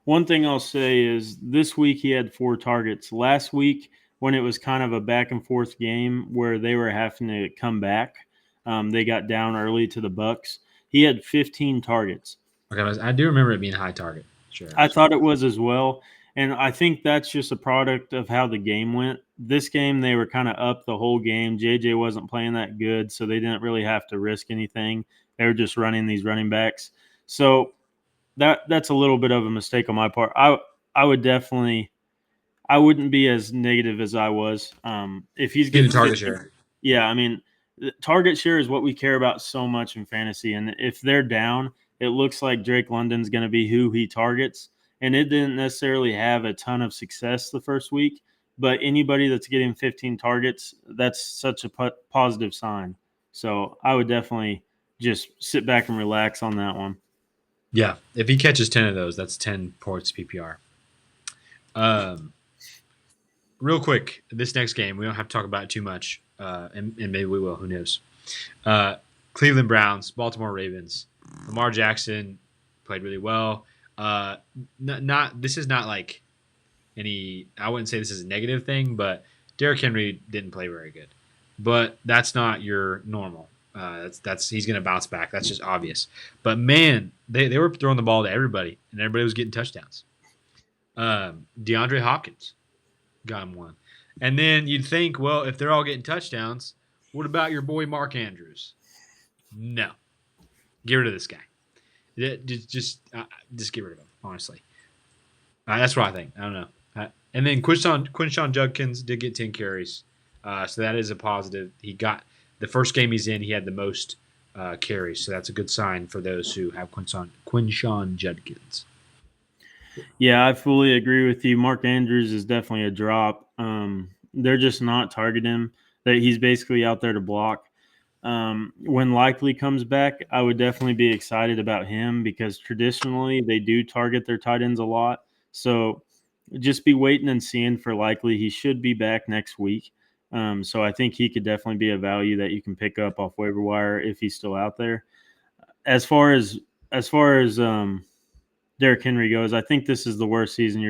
Speaker 2: One thing I'll say is this week he had 4 targets. Last week, when it was kind of a back and forth game where they were having to come back, they got down early to the Bucks. He had 15 targets.
Speaker 1: Okay, I do remember it being a high target. Sure,
Speaker 2: I thought it was as well. And I think that's just a product of how the game went. This game, they were kind of up the whole game. JJ wasn't playing that good, so they didn't really have to risk anything. They were just running these running backs. So that's a little bit of a mistake on my part. I would definitely I wouldn't be as negative as I was. If he's
Speaker 1: getting
Speaker 2: getting
Speaker 1: target share.
Speaker 2: yeah, I mean, target share is what we care about so much in fantasy. And if they're down, it looks like Drake London's going to be who he targets. And it didn't necessarily have a ton of success the first week, but anybody that's getting 15 targets, that's such a positive sign. So I would definitely just sit back and relax on that one.
Speaker 1: Yeah, if he catches 10 of those, that's 10 points PPR. Real quick, this next game, we don't have to talk about it too much, and maybe we will. Who knows? Cleveland Browns, Baltimore Ravens. Lamar Jackson played really well. This is not like any. I wouldn't say this is a negative thing, but Derrick Henry didn't play very good. But that's not your normal. That's he's going to bounce back. That's just obvious. But man, they were throwing the ball to everybody, and everybody was getting touchdowns. DeAndre Hopkins got him one. And then you'd think, well, if they're all getting touchdowns, what about your boy Mark Andrews? No. Get rid of this guy. Just get rid of him, honestly. That's what I think. I don't know. And then Quinshon Judkins did get 10 carries. So that is a positive. He got the first game he's in, he had the most carries. So that's a good sign for those who have Quinshon Judkins.
Speaker 2: Yeah, I fully agree with you. Mark Andrews is definitely a drop. They're just not targeting him. That he's basically out there to block. When Likely comes back, I would definitely be excited about him because traditionally they do target their tight ends a lot. So just be waiting and seeing for Likely. He should be back next week. So I think he could definitely be a value that you can pick up off waiver wire if he's still out there. As far as Derrick Henry goes, I think this is the worst season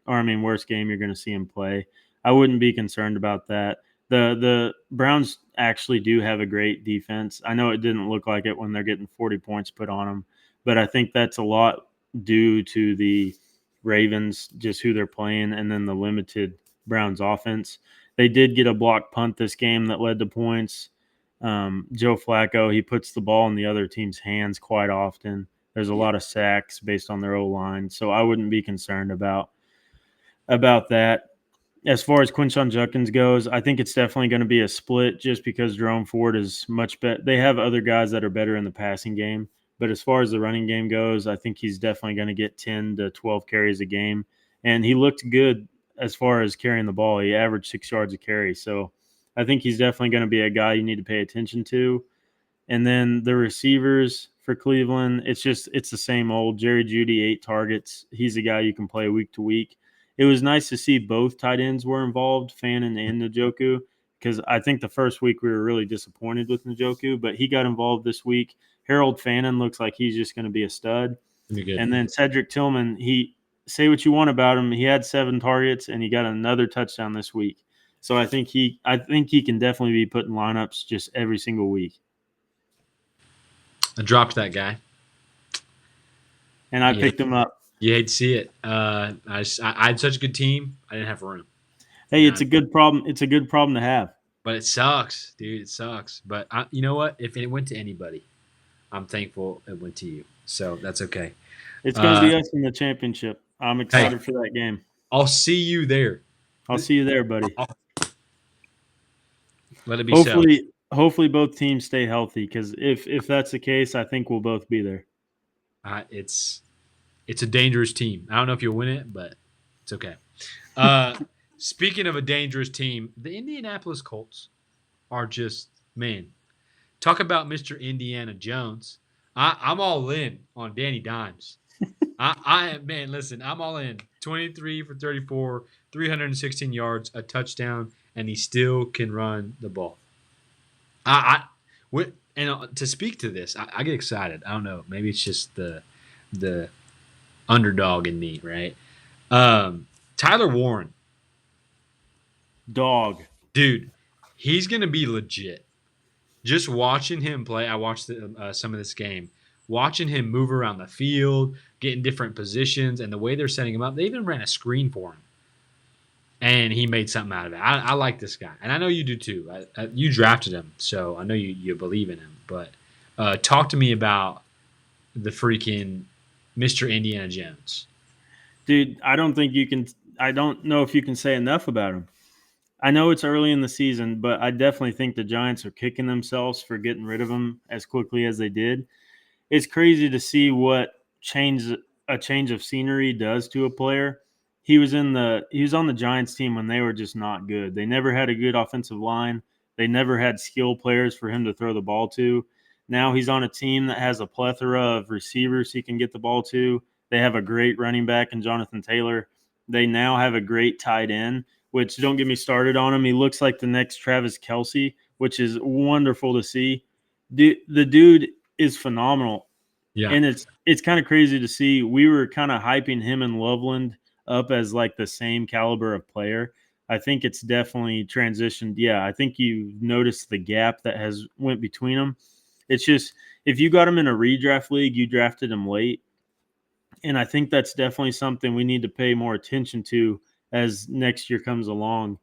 Speaker 2: worst game you're gonna see him play. I wouldn't be concerned about that. The Browns actually do have a great defense. I know it didn't look like it when they're getting 40 points put on them, but I think that's a lot due to the Ravens, just who they're playing, and then the limited Browns offense. They did get a blocked punt this game that led to points. Joe Flacco, he puts the ball in the other team's hands quite often. There's a
Speaker 1: Yeah.
Speaker 2: lot of sacks based on their O line, so I wouldn't be concerned about that. As far as Quinshon Judkins goes, I think it's definitely going to be a split just because Jerome Ford is much better. They have other guys that are better in the passing game, but as far as the running game goes, I think he's definitely going to get 10 to 12 carries a game. And he looked good as far as carrying the ball. He averaged 6 yards a carry. So I think he's definitely going to be a guy you need to pay attention to. And then the receivers for Cleveland, it's the same old Jerry Jeudy, 8 targets. He's a guy you can play week to week. It was nice to see both tight ends were involved, Fannin and Njoku, because I think the first week we were really disappointed with Njoku, but he got involved this week. Harold Fannin looks like he's just going to be a stud.
Speaker 1: Be good.
Speaker 2: And then Cedric Tillman, he say what you want about him, he had 7 targets and he got another touchdown this week. So I think he can definitely be put in lineups just every single week.
Speaker 1: I dropped that guy.
Speaker 2: And I
Speaker 1: Yeah.
Speaker 2: picked him up.
Speaker 1: You hate to see it. I had such a good team. I didn't have room.
Speaker 2: Hey, it's a good problem. It's a good problem to have.
Speaker 1: But it sucks, dude. It sucks. But you know what? If it went to anybody, I'm thankful it went to you. So that's okay.
Speaker 2: It's going to be us in the championship. I'm excited for that game.
Speaker 1: I'll see you there.
Speaker 2: I'll see you there, buddy.
Speaker 1: Let it be so.
Speaker 2: Hopefully both teams stay healthy, because if that's the case, I think we'll both be there.
Speaker 1: It's a dangerous team. I don't know if you'll win it, but it's okay. Speaking of a dangerous team, the Indianapolis Colts are just, man, talk about Mr. Indiana Jones. I'm all in on Danny Dimes. Man, listen, I'm all in. 23 for 34, 316 yards, a touchdown, and he still can run the ball. To speak to this, I get excited. I don't know. Maybe it's just the underdog in me, right? Tyler Warren,
Speaker 2: Dog,
Speaker 1: dude, he's gonna be legit. Just watching him play, I watched some of this game. Watching him move around the field, get in different positions, and the way they're setting him up, they even ran a screen for him, and he made something out of it. I like this guy, and I know you do too. You drafted him, so I know you believe in him. But talk to me about the freaking Mr. Indiana Jones.
Speaker 2: dude. I don't know if you can say enough about him. I know it's early in the season, but I definitely think the Giants are kicking themselves for getting rid of him as quickly as they did. It's crazy to see what a change of scenery does to a player. He was on the Giants team when they were just not good. They never had a good offensive line. They never had skill players for him to throw the ball to. Now he's on a team that has a plethora of receivers he can get the ball to. They have a great running back in Jonathan Taylor. They now have a great tight end, which, don't get me started on him. He looks like the next Travis Kelce, which is wonderful to see. The dude is phenomenal.
Speaker 1: Yeah.
Speaker 2: And it's kind of crazy to see. We were kind of hyping him and Loveland up as like the same caliber of player. I think it's definitely transitioned. Yeah, I think you noticed the gap that has went between them. It's just, if you got him in a redraft league, you drafted him late. And I think that's definitely something we need to pay more attention to as next year comes along.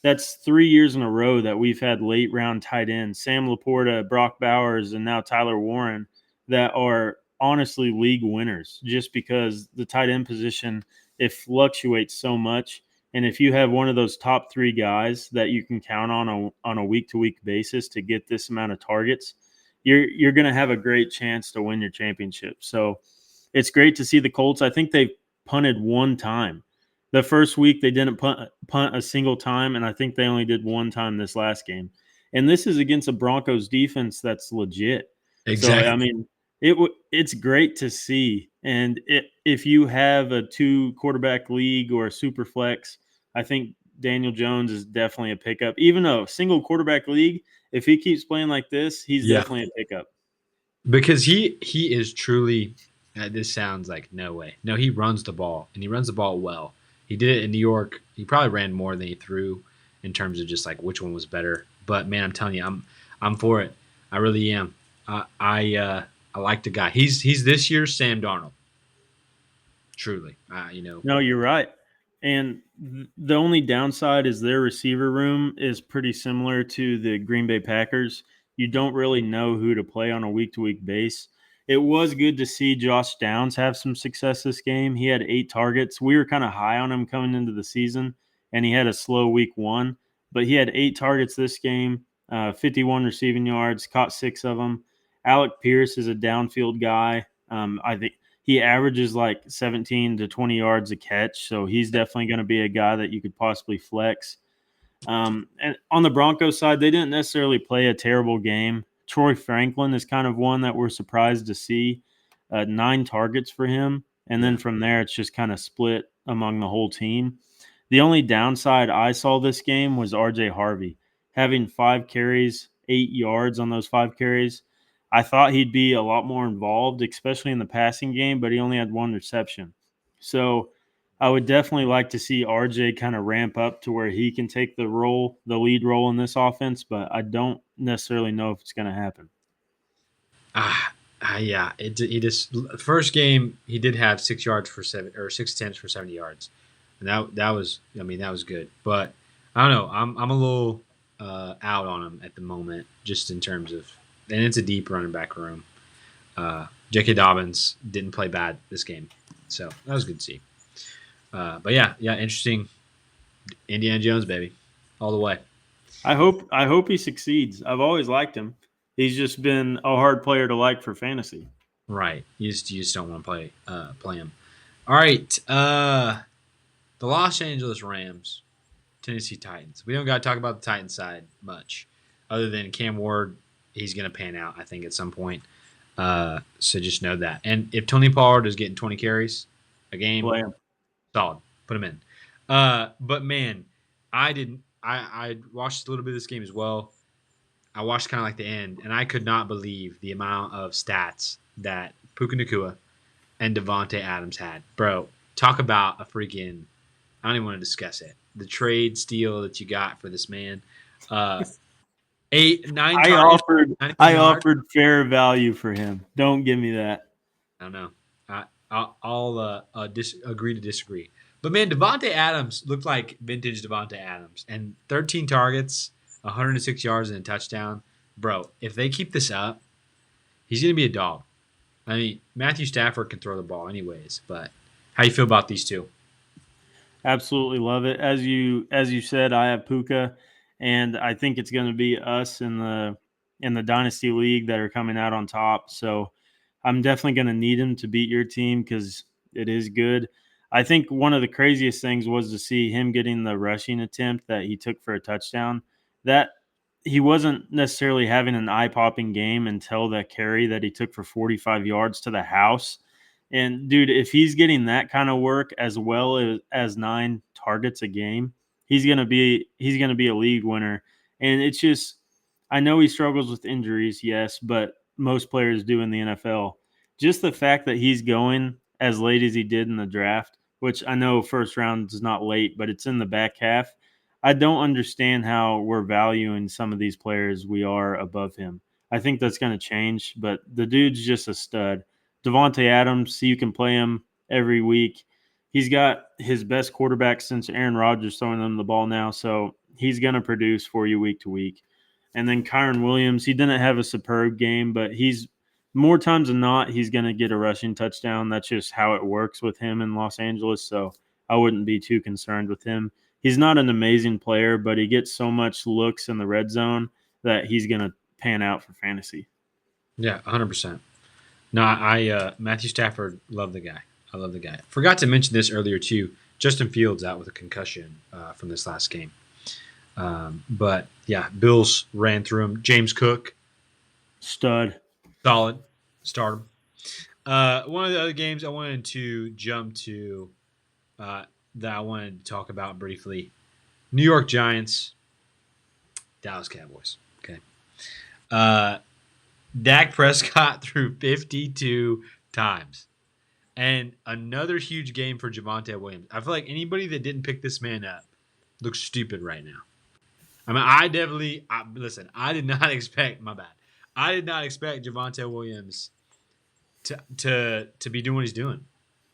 Speaker 2: That's 3 years in a row that we've had late round tight ends, Sam Laporta, Brock Bowers, and now Tyler Warren, that are honestly league winners, just because the tight end position, it fluctuates so much. And if you have one of those top 3 guys that you can count on a week to week basis to get this amount of targets, you're going to have a great chance to win your championship. So it's great to see the Colts. I think they punted one time. The first week they didn't punt a single time, and I think they only did one time this last game. And this is against a Broncos defense that's legit.
Speaker 1: Exactly.
Speaker 2: So I mean, it's great to see. And if you have a 2 quarterback league or a super flex, I think Daniel Jones is definitely a pickup. Even a single quarterback league, if he keeps playing like this, he's definitely a pickup.
Speaker 1: Because he is truly. This sounds like no way. No, he runs the ball, and he runs the ball well. He did it in New York. He probably ran more than he threw in terms of just like which one was better. But man, I'm telling you, I'm for it. I really am. I like the guy. He's this year's Sam Darnold. Truly,
Speaker 2: No, you're right. And the only downside is their receiver room is pretty similar to the Green Bay Packers. You don't really know who to play on a week-to-week base. It was good to see Josh Downs have some success this game. He had 8 targets. We were kind of high on him coming into the season, and he had a slow week 1, but he had 8 targets this game, 51 receiving yards, caught 6 of them. Alec Pierce is a downfield guy. I think he averages like 17 to 20 yards a catch, so he's definitely going to be a guy that you could possibly flex. And on the Broncos side, they didn't necessarily play a terrible game. Troy Franklin is kind of one that we're surprised to see. 9 targets for him. And then from there, it's just kind of split among the whole team. The only downside I saw this game was RJ Harvey having 5 carries, 8 yards on those 5 carries. I thought he'd be a lot more involved, especially in the passing game, but he only had 1 reception. So I would definitely like to see RJ kind of ramp up to where he can take the lead role in this offense, but I don't necessarily know if it's going to happen.
Speaker 1: Yeah. He just first game he did have 6 yards for 7 or 6 attempts for 70 yards, and that was that was good. But I don't know. I'm a little out on him at the moment, just in terms of, and it's a deep running back room. J.K. Dobbins didn't play bad this game, so that was good to see. But yeah, interesting. Indiana Jones, baby, all the way.
Speaker 2: I hope he succeeds. I've always liked him. He's just been a hard player to like for fantasy.
Speaker 1: Right. You just don't want to play him. All right. The Los Angeles Rams, Tennessee Titans. We don't got to talk about the Titans side much, other than Cam Ward. He's going to pan out, I think, at some point. So just know that. And if Tony Pollard is getting 20 carries a game,
Speaker 2: Play him.
Speaker 1: solid. Put him in. But man, I watched a little bit of this game as well. I watched kind of like the end, and I could not believe the amount of stats that Puka Nacua and Devontae Adams had. Bro, talk about a freaking – I don't even want to discuss it. The trade steal that you got for this man. 8, 9 targets.
Speaker 2: I offered fair value for him. Don't give me that.
Speaker 1: I don't know. I'll agree to disagree. But, man, Devontae Adams looked like vintage Devontae Adams. And 13 targets, 106 yards, and a touchdown. Bro, if they keep this up, he's going to be a dog. I mean, Matthew Stafford can throw the ball anyways. But how you feel about these two?
Speaker 2: Absolutely love it. As you said, I have Puka, and I think it's going to be us in the Dynasty League that are coming out on top. So I'm definitely going to need him to beat your team because it is good. I think one of the craziest things was to see him getting the rushing attempt that he took for a touchdown. That he wasn't necessarily having an eye-popping game until that carry that he took for 45 yards to the house. And dude, if he's getting that kind of work as well as 9 targets a game, he's gonna be a league winner. And it's just, I know he struggles with injuries, yes, but most players do in the NFL. Just the fact that he's going as late as he did in the draft, which I know first round is not late, but it's in the back half. I don't understand how we're valuing some of these players we are above him. I think that's going to change, but the dude's just a stud. Devontae Adams, you can play him every week. He's got his best quarterback since Aaron Rodgers throwing them the ball now, so he's going to produce for you week to week. And then Kyren Williams, he didn't have a superb game, but he's more times than not, he's going to get a rushing touchdown. That's just how it works with him in Los Angeles, so I wouldn't be too concerned with him. He's not an amazing player, but he gets so much looks in the red zone that he's going to pan out for fantasy.
Speaker 1: Yeah, 100%. No, I Matthew Stafford, love the guy. I love the guy. Forgot to mention this earlier too. Justin Fields out with a concussion from this last game. But yeah, Bills ran through him. James Cook,
Speaker 2: stud,
Speaker 1: solid, start him. One of the other games I wanted to jump to that I wanted to talk about briefly: New York Giants, Dallas Cowboys. Okay. Dak Prescott threw 52 times. And another huge game for Javonte Williams. I feel like anybody that didn't pick this man up looks stupid right now. I mean, I did not expect, my bad. I did not expect Javonte Williams to be doing what he's doing.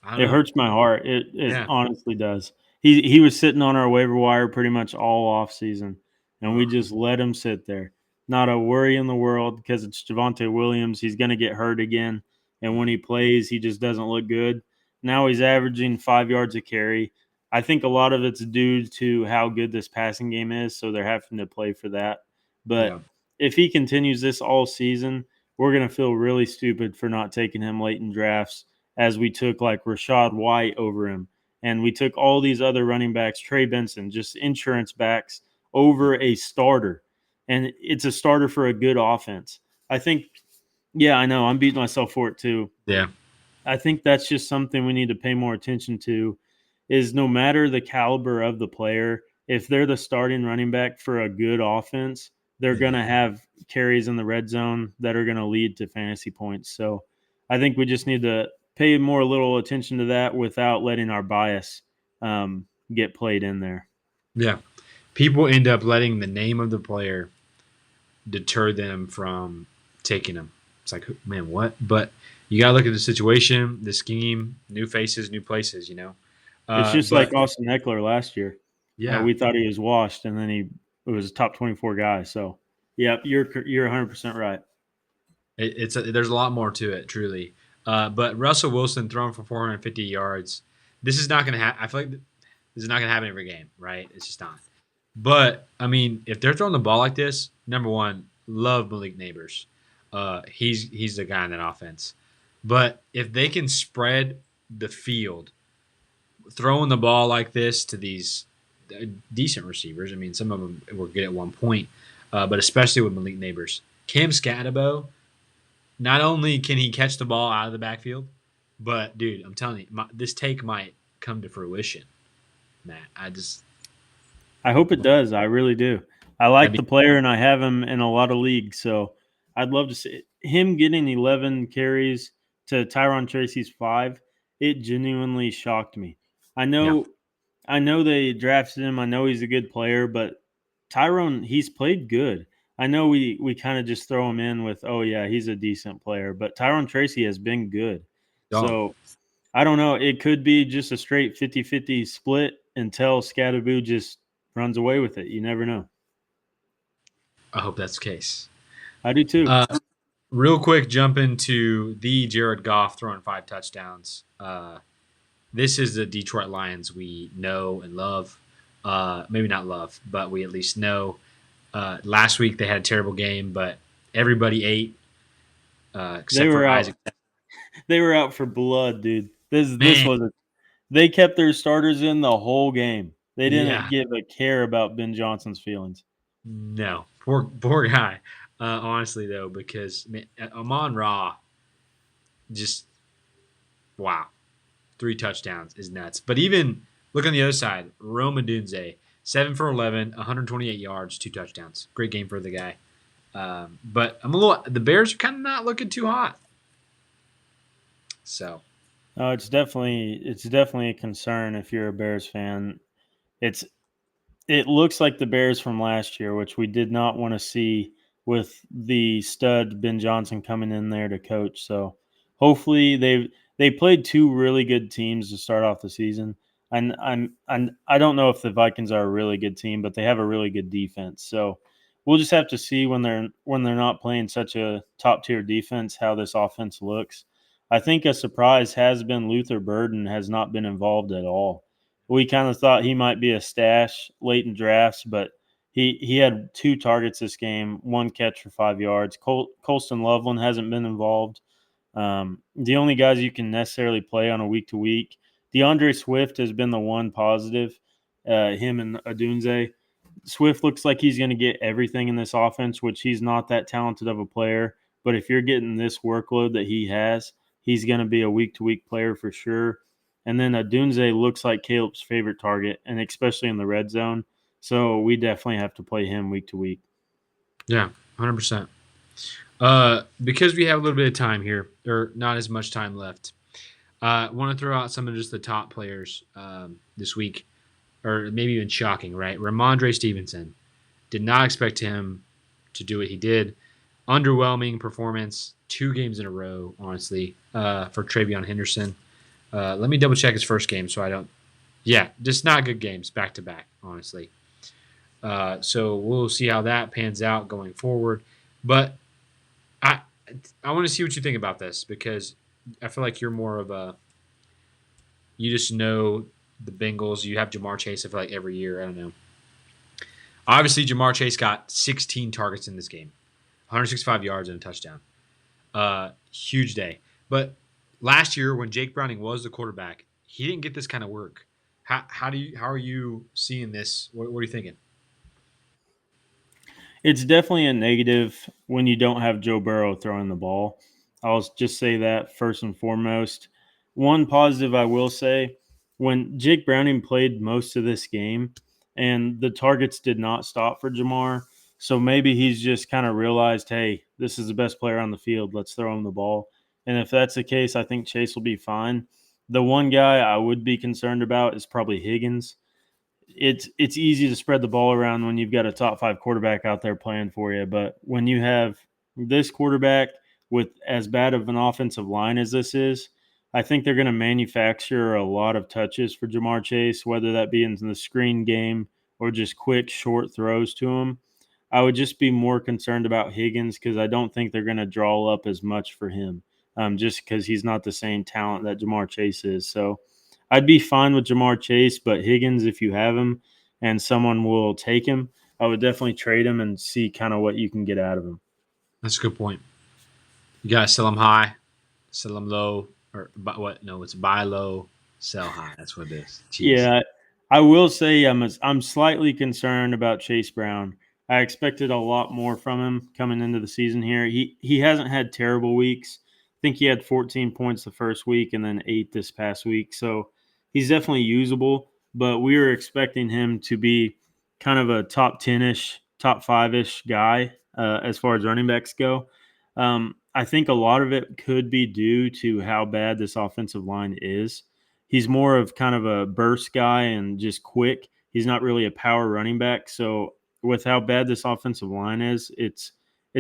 Speaker 2: It hurts my heart. It honestly does. He was sitting on our waiver wire pretty much all off season, and we just let him sit there. Not a worry in the world because it's Javonte Williams. He's going to get hurt again. and when he plays, he just doesn't look good. Now he's averaging 5 yards a carry. I think a lot of it's due to how good this passing game is, so they're having to play for that.
Speaker 1: Yeah.
Speaker 2: But if he continues this all season, we're going to feel really stupid for not taking him late in drafts, as we took like Rashad White over him. And we took all these other running backs, Trey Benson, just insurance backs, over a starter. And it's a starter for a good offense. I think, yeah, I know. I'm beating myself for it too.
Speaker 1: Yeah.
Speaker 2: I think that's just something we need to pay more attention to is no matter the caliber of the player, if they're the starting running back for a good offense, they're going to have carries in the red zone that are going to lead to fantasy points. So I think we just need to pay more little attention to that without letting our bias get played in there.
Speaker 1: Yeah. People end up letting the name of the player deter them from taking them. It's like, man, what? But you got to look at the situation, the scheme, new faces, new places, you know?
Speaker 2: It's just
Speaker 1: But
Speaker 2: like Austin Eckler last year.
Speaker 1: yeah,
Speaker 2: We thought he was washed, and then he was a top 24 guy. So, yeah, you're 100% right.
Speaker 1: there's a lot more to it, truly. But Russell Wilson throwing for 450 yards, this is not going to happen. I feel like this is not going to happen every game, right? It's just not. But I mean, if they're throwing the ball like this, number one, love Malik Neighbors. He's the guy in that offense. But if they can spread the field, throwing the ball like this to these decent receivers, I mean, some of them were good at one point, but especially with Malik Neighbors, Cam Scatabo. Not only can he catch the ball out of the backfield, but dude, I'm telling you, this take might come to fruition. Matt,
Speaker 2: I hope it does. I really do. I like
Speaker 1: be,
Speaker 2: the player, and I have him in a lot of leagues. So I'd love to see him getting 11 carries to Tyron Tracy's 5. It genuinely shocked me. I
Speaker 1: yeah,
Speaker 2: know, I know they drafted him. I know he's a good player, but Tyrone, he's played good. I know we kind of just throw him in with, oh yeah, he's a decent player, but Tyron Tracy has been good.
Speaker 1: dog.
Speaker 2: So I don't know. It could be just a straight 50-50 split until Scatterboo just runs away with it. You never know.
Speaker 1: I hope that's the case.
Speaker 2: I do too.
Speaker 1: Real quick, jump into the Jared Goff throwing 5 touchdowns. This is the Detroit Lions we know and love. Maybe not love, but we at least know. Last week they had a terrible game, but everybody ate
Speaker 2: They
Speaker 1: except
Speaker 2: were
Speaker 1: for
Speaker 2: out.
Speaker 1: Isaac.
Speaker 2: They were out for blood, dude. This
Speaker 1: Man,
Speaker 2: was a. They kept their starters in the whole game. They didn't
Speaker 1: yeah,
Speaker 2: give a care about Ben Johnson's feelings.
Speaker 1: no, poor guy. Honestly, though, because man, Amon Ra, just wow, 3 touchdowns is nuts. But even look on the other side, Rome Odunze, 7 for 11, 128 yards, 2 touchdowns. Great game for the guy. But the Bears are kind of not looking too hot. So
Speaker 2: No, it's definitely a concern if you're a Bears fan. It looks like the Bears from last year, which we did not want to see with the stud Ben Johnson coming in there to coach. So hopefully they played two really good teams to start off the season. And I don't know if the Vikings are a really good team, but they have a really good defense. So we'll just have to see when they're not playing such a top tier defense how this offense looks. I think a surprise has been Luther Burden has not been involved at all. We kind of thought he might be a stash late in drafts, but he had 2 targets this game, 1 catch for 5 yards. Colston Loveland hasn't been involved. The only guys you can necessarily play on a week to week, DeAndre Swift has been the one positive. Him and Adunze. Swift looks like he's going to get everything in this offense, which he's not that talented of a player. But if you're getting this workload that he has, he's going to be a week to week player for sure. And then Dunze looks like Caleb's favorite target, and especially in the red zone. So we definitely have to play him week to week.
Speaker 1: yeah, 100%. Because we have a little bit of time here, or not as much time left, I want to throw out some of just the top players this week, or maybe even shocking, right? Ramondre Stevenson. Did not expect him to do what he did. Underwhelming performance, 2 games in a row, honestly, for Travion Henderson. Let me double check his first game so I don't. Yeah, just not good games back to back, honestly. So we'll see how that pans out going forward. But I want to see what you think about this because I feel like you're more of a you just know the Bengals. You have Jamar Chase. I feel like every year. I don't know. Obviously, Jamar Chase got 16 targets in this game, 165 yards and a touchdown. Huge day. But last year, when Jake Browning was the quarterback, he didn't get this kind of work. How are you seeing this? What are you thinking?
Speaker 2: It's definitely a negative when you don't have Joe Burrow throwing the ball. I'll just say that first and foremost. One positive I will say, when Jake Browning played most of this game and the targets did not stop for Jamar, so maybe he's just kind of realized, hey, this is the best player on the field. Let's throw him the ball. And if that's the case, I think Chase will be fine. The one guy I would be concerned about is probably Higgins. It's easy to spread the ball around when you've got a top 5 quarterback out there playing for you, but when you have this quarterback with as bad of an offensive line as this is, I think they're going to manufacture a lot of touches for Jamar Chase, whether that be in the screen game or just quick short throws to him. I would just be more concerned about Higgins because I don't think they're going to draw up as much for him, just because he's not the same talent that Jamar Chase is. So I'd be fine with Jamar Chase, but Higgins, if you have him and someone will take him, I would definitely trade him and see kind of what you can get out of him.
Speaker 1: That's a good point. You gotta sell them high, sell them low, or what? No, it's buy low, sell high. That's what it is. Jeez.
Speaker 2: Yeah, I will say I'm slightly concerned about Chase Brown. I expected a lot more from him coming into the season here. He hasn't had terrible weeks. I think he had 14 points the first week and then 8 this past week. So he's definitely usable, but we were expecting him to be kind of a top 10-ish, top 5-ish guy as far as running backs go. I think a lot of it could be due to how bad this offensive line is. He's more of kind of a burst guy and just quick. He's not really a power running back. So with how bad this offensive line is, it's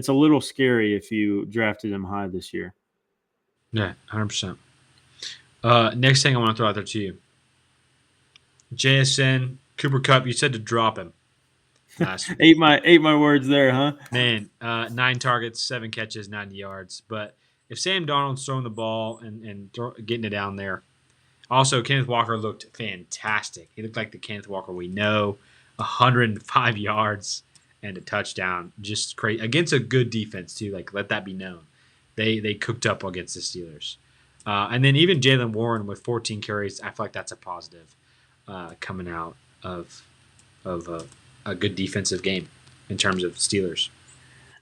Speaker 2: a little scary if you drafted him high this year.
Speaker 1: Yeah, 100%. Next thing I want to throw out there to you, JSN Cooper Cup. You said to drop him last week.
Speaker 2: ate my words there, huh?
Speaker 1: Man, 9 targets, 7 catches, 90 yards. But if Sam Darnold's throwing the ball and getting it down there, also Kenneth Walker looked fantastic. He looked like the Kenneth Walker we know, 105 yards and a touchdown, just crazy against a good defense too. Like let that be known, they cooked up against the Steelers, and then even Jalen Warren with 14 carries. I feel like that's a positive coming out of a good defensive game in terms of Steelers.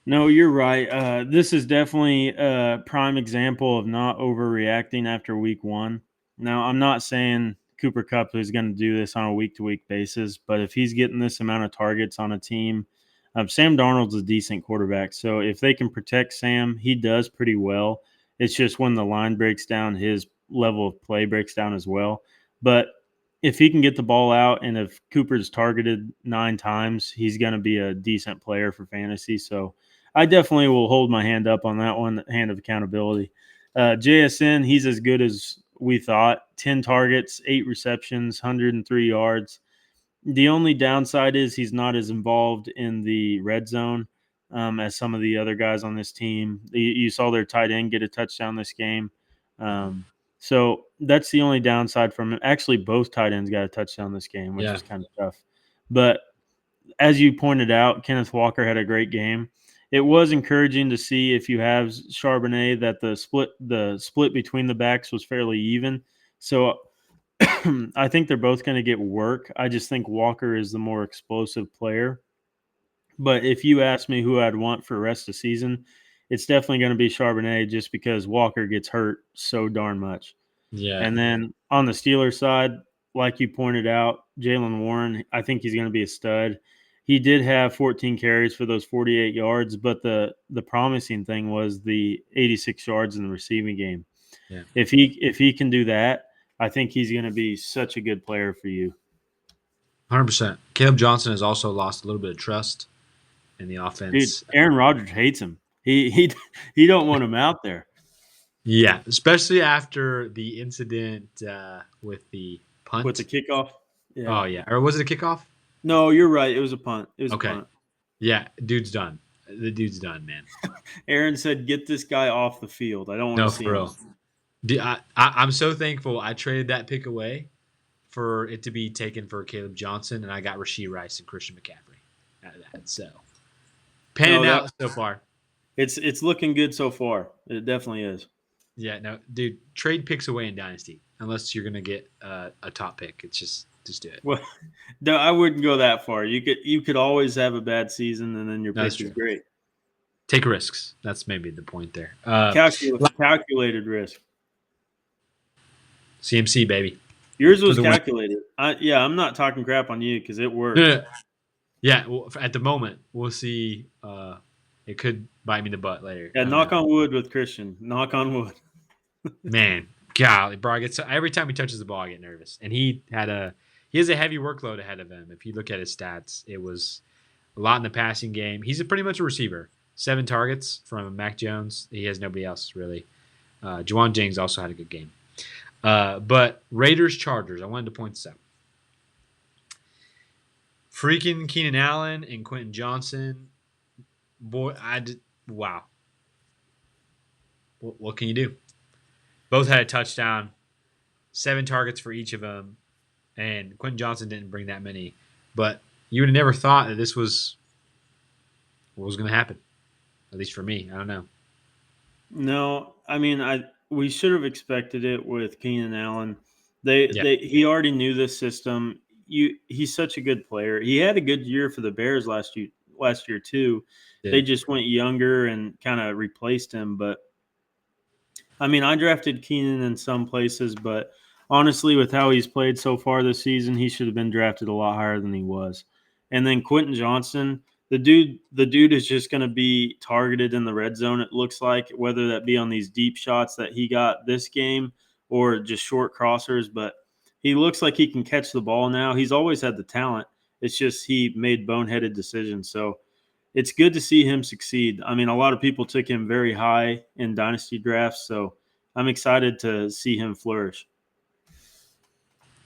Speaker 2: No, you're right. This is definitely a prime example of not overreacting after week one. Now, I'm not saying Cooper Kupp is going to do this on a week to week basis, but if he's getting this amount of targets on a team, Sam Darnold's a decent quarterback. So if they can protect Sam, he does pretty well. It's just when the line breaks down, his level of play breaks down as well. But if he can get the ball out and if Cooper's targeted 9 times, he's going to be a decent player for fantasy. So I definitely will hold my hand up on that one, hand of accountability. JSN, he's as good as we thought. 10 targets, 8 receptions, 103 yards. The only downside is he's not as involved in the red zone as some of the other guys on this team. You saw their tight end get a touchdown this game. So that's the only downside from it. Actually, both tight ends got a touchdown this game, which is kind of tough. But as you pointed out, Kenneth Walker had a great game. It was encouraging to see if you have Charbonnet that the split between the backs was fairly even. So I think they're both going to get work. I just think Walker is the more explosive player. But if you ask me who I'd want for the rest of the season, it's definitely going to be Charbonnet just because Walker gets hurt so darn much.
Speaker 1: Yeah.
Speaker 2: And then on the Steelers side, like you pointed out, Jalen Warren, I think he's going to be a stud. He did have 14 carries for those 48 yards, but the promising thing was the 86 yards in the receiving game.
Speaker 1: Yeah.
Speaker 2: If he can do that, I think he's going to be such a good player for you.
Speaker 1: 100%. Caleb Johnson has also lost a little bit of trust in the offense.
Speaker 2: Dude, Aaron Rodgers hates him. He don't want him out there.
Speaker 1: Yeah, especially after the incident with the punt.
Speaker 2: With the kickoff.
Speaker 1: Yeah. Oh, yeah. Or was it a kickoff?
Speaker 2: No, you're right. It was a punt. It was
Speaker 1: okay.
Speaker 2: A punt.
Speaker 1: Yeah, dude's done. The dude's done, man.
Speaker 2: Aaron said, "Get this guy off the field. I don't want to see him."
Speaker 1: I'm so thankful I traded that pick away for it to be taken for Caleb Johnson, and I got Rashee Rice and Christian McCaffrey out of that. So panning
Speaker 2: No, that
Speaker 1: out so far.
Speaker 2: it's looking good so far. It definitely is.
Speaker 1: Yeah, no, dude, trade picks away in Dynasty unless you're gonna get a top pick. It's just do it.
Speaker 2: Well, no, I wouldn't go that far. You could always have a bad season and then your
Speaker 1: No, that's
Speaker 2: pick is
Speaker 1: true.
Speaker 2: great.
Speaker 1: Take risks. That's maybe the point there.
Speaker 2: Calculated risk.
Speaker 1: CMC baby
Speaker 2: Yours
Speaker 1: for
Speaker 2: was
Speaker 1: the win.
Speaker 2: calculated. I'm not talking crap on you because it
Speaker 1: No,
Speaker 2: worked.
Speaker 1: no, no. Yeah, well, at the moment we'll see. It could bite me in the butt later.
Speaker 2: Yeah,
Speaker 1: I don't
Speaker 2: knock
Speaker 1: know.
Speaker 2: on wood with Christian. Knock on wood.
Speaker 1: Man, golly, bro, I get every time he touches the ball, I get nervous. And he has a heavy workload ahead of him. If you look at his stats, it was a lot in the passing game. He's pretty much a receiver. 7 targets from Mac Jones. He has nobody else really. Juwan Jennings also had a good game. But Raiders Chargers. I wanted to point this out. Freaking Keenan Allen and Quentin Johnson. Boy, wow. What can you do? Both had a touchdown. 7 targets for each of them. And Quentin Johnson didn't bring that many. But you would have never thought that this was what was going to happen. At least for me. I don't know.
Speaker 2: No, I mean we should have expected it with Keenan Allen.
Speaker 1: Yeah.
Speaker 2: He already knew this system. He's such a good player. He had a good year for the Bears last year too. They
Speaker 1: Did.
Speaker 2: just went younger and kind of replaced him. But I mean, I drafted Keenan in some places, but honestly, with how he's played so far this season, he should have been drafted a lot higher than he was. And then Quentin Johnson, the dude is just going to be targeted in the red zone. It looks like, whether that be on these deep shots that he got this game or just short crossers. But he looks like he can catch the ball now. He's always had the talent. It's just he made boneheaded decisions. So it's good to see him succeed. I mean, a lot of people took him very high in dynasty drafts, so I'm excited to see him flourish.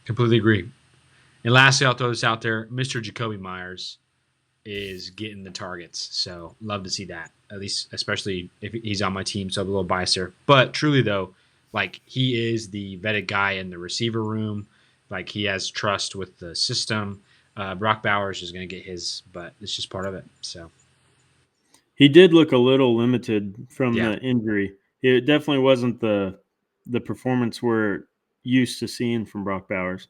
Speaker 1: Completely agree. And lastly, I'll throw this out there. Mr. Jacoby Myers is getting the targets. So love to see that. At least, especially if he's on my team. So I'm a little biased there. But truly, though, like he is the vetted guy in the receiver room. Like he has trust with the system. Brock Bowers is going to get his, but it's just part of it. So
Speaker 2: He did look a little limited from
Speaker 1: yeah,
Speaker 2: the injury. It definitely wasn't the performance we're used to seeing from Brock Bowers.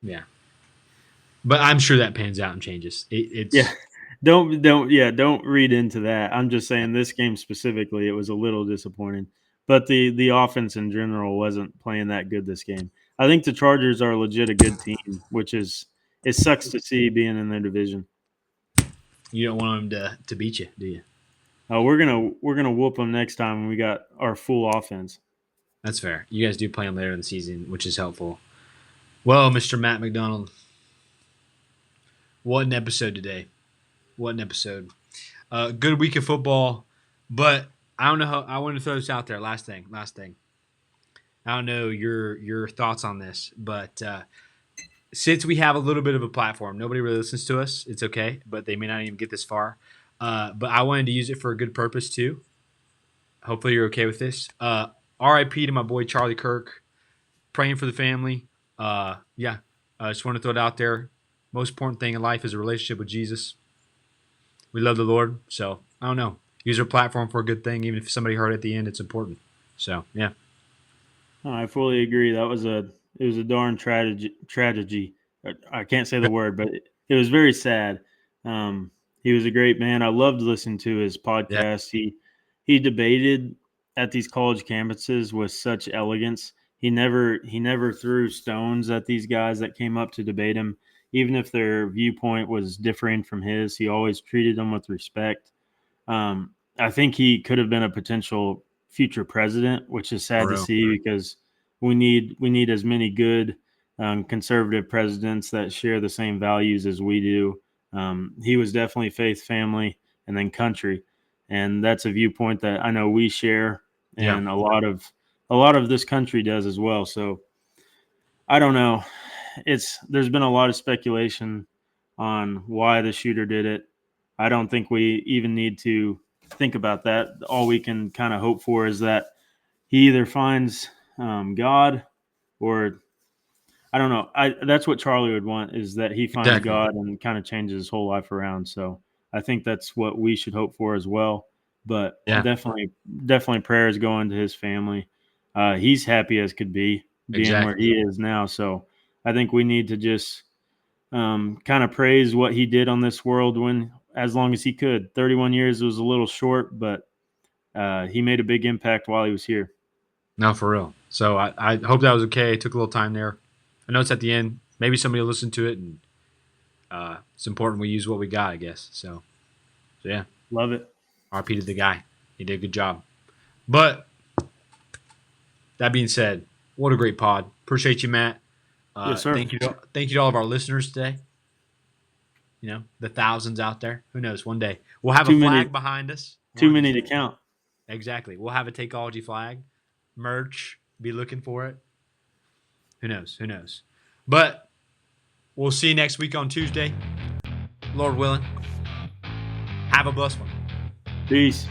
Speaker 1: yeah. But I'm sure that pans out and changes.
Speaker 2: Yeah.
Speaker 1: It's
Speaker 2: Don't read into that. I'm just
Speaker 1: yeah,
Speaker 2: saying this game specifically, it was a little disappointing. But the offense in general wasn't playing that good this game. I think the Chargers are legit a good team, which is it sucks to see being in their division.
Speaker 1: you don't want him to beat you, do you?
Speaker 2: We're gonna whoop them next time when we got our full offense.
Speaker 1: That's fair. You guys do play him later in the season, which is helpful. Well, Mr. Matt McDonald, what an episode today. What an episode. Good week of football, but I don't know how I want to throw this out there. Last thing. I don't know your thoughts on this, but since we have a little bit of a platform, nobody really listens to us. It's okay, but they may not even get this far. But I wanted to use it for a good purpose too. Hopefully, you're okay with this. R.I.P. to my boy Charlie Kirk. Praying for the family. Yeah, I just want to throw it out there. Most important thing in life is a relationship with Jesus. We love the Lord, so I don't know. Use our platform for a good thing, even if somebody hurt at the end. It's important. So yeah,
Speaker 2: I fully agree. It was a darn tragedy. I can't say the word, but it was very sad. He was a great man. I loved listening to his
Speaker 1: yeah,
Speaker 2: podcast. He debated at these college campuses with such elegance. He never threw stones at these guys that came up to debate him, even if their viewpoint was differing from his. He always treated them with respect. I think he could have been a potential future president, which is sad
Speaker 1: for
Speaker 2: to
Speaker 1: real.
Speaker 2: see because we need as many good conservative presidents that share the same values as we do. He was definitely faith, family, and then country, and that's a viewpoint that I know we share,
Speaker 1: Yeah,
Speaker 2: and a lot of this country does as well. So I don't know. There's been a lot of speculation on why the shooter did it. I don't think we even need to think about that. All we can kind of hope for is that he either finds God, or I don't know. That's what Charlie would want, is that he finds
Speaker 1: Exactly.
Speaker 2: God and kind of changes his whole life around. So I think that's what we should hope for as well. But
Speaker 1: Yeah,
Speaker 2: definitely prayers going to his family. He's happy as could be being where
Speaker 1: exactly.
Speaker 2: he is now. So I think we need to just kind of praise what he did on this world when, as long as he could. 31 years was a little short, but he made a big impact while he was here.
Speaker 1: No, for real. So I hope that was okay. It took a little time there. I know it's at the end. Maybe somebody will listen to it, and it's important we use what we got, I guess. So yeah,
Speaker 2: Love it.
Speaker 1: RP to the guy. He did a good job. But that being said, what a great pod. Appreciate you, Matt.
Speaker 2: Yes, sir.
Speaker 1: Thank you to all of our listeners today. The thousands out there. Who knows? One day we'll have
Speaker 2: Too
Speaker 1: a flag
Speaker 2: many-
Speaker 1: behind us.
Speaker 2: Too many to count.
Speaker 1: Exactly. We'll have a Takeology flag, merch. Be looking for it. Who knows? Who knows? But we'll see you next week on Tuesday. Lord willing. Have a blessed one.
Speaker 2: Peace.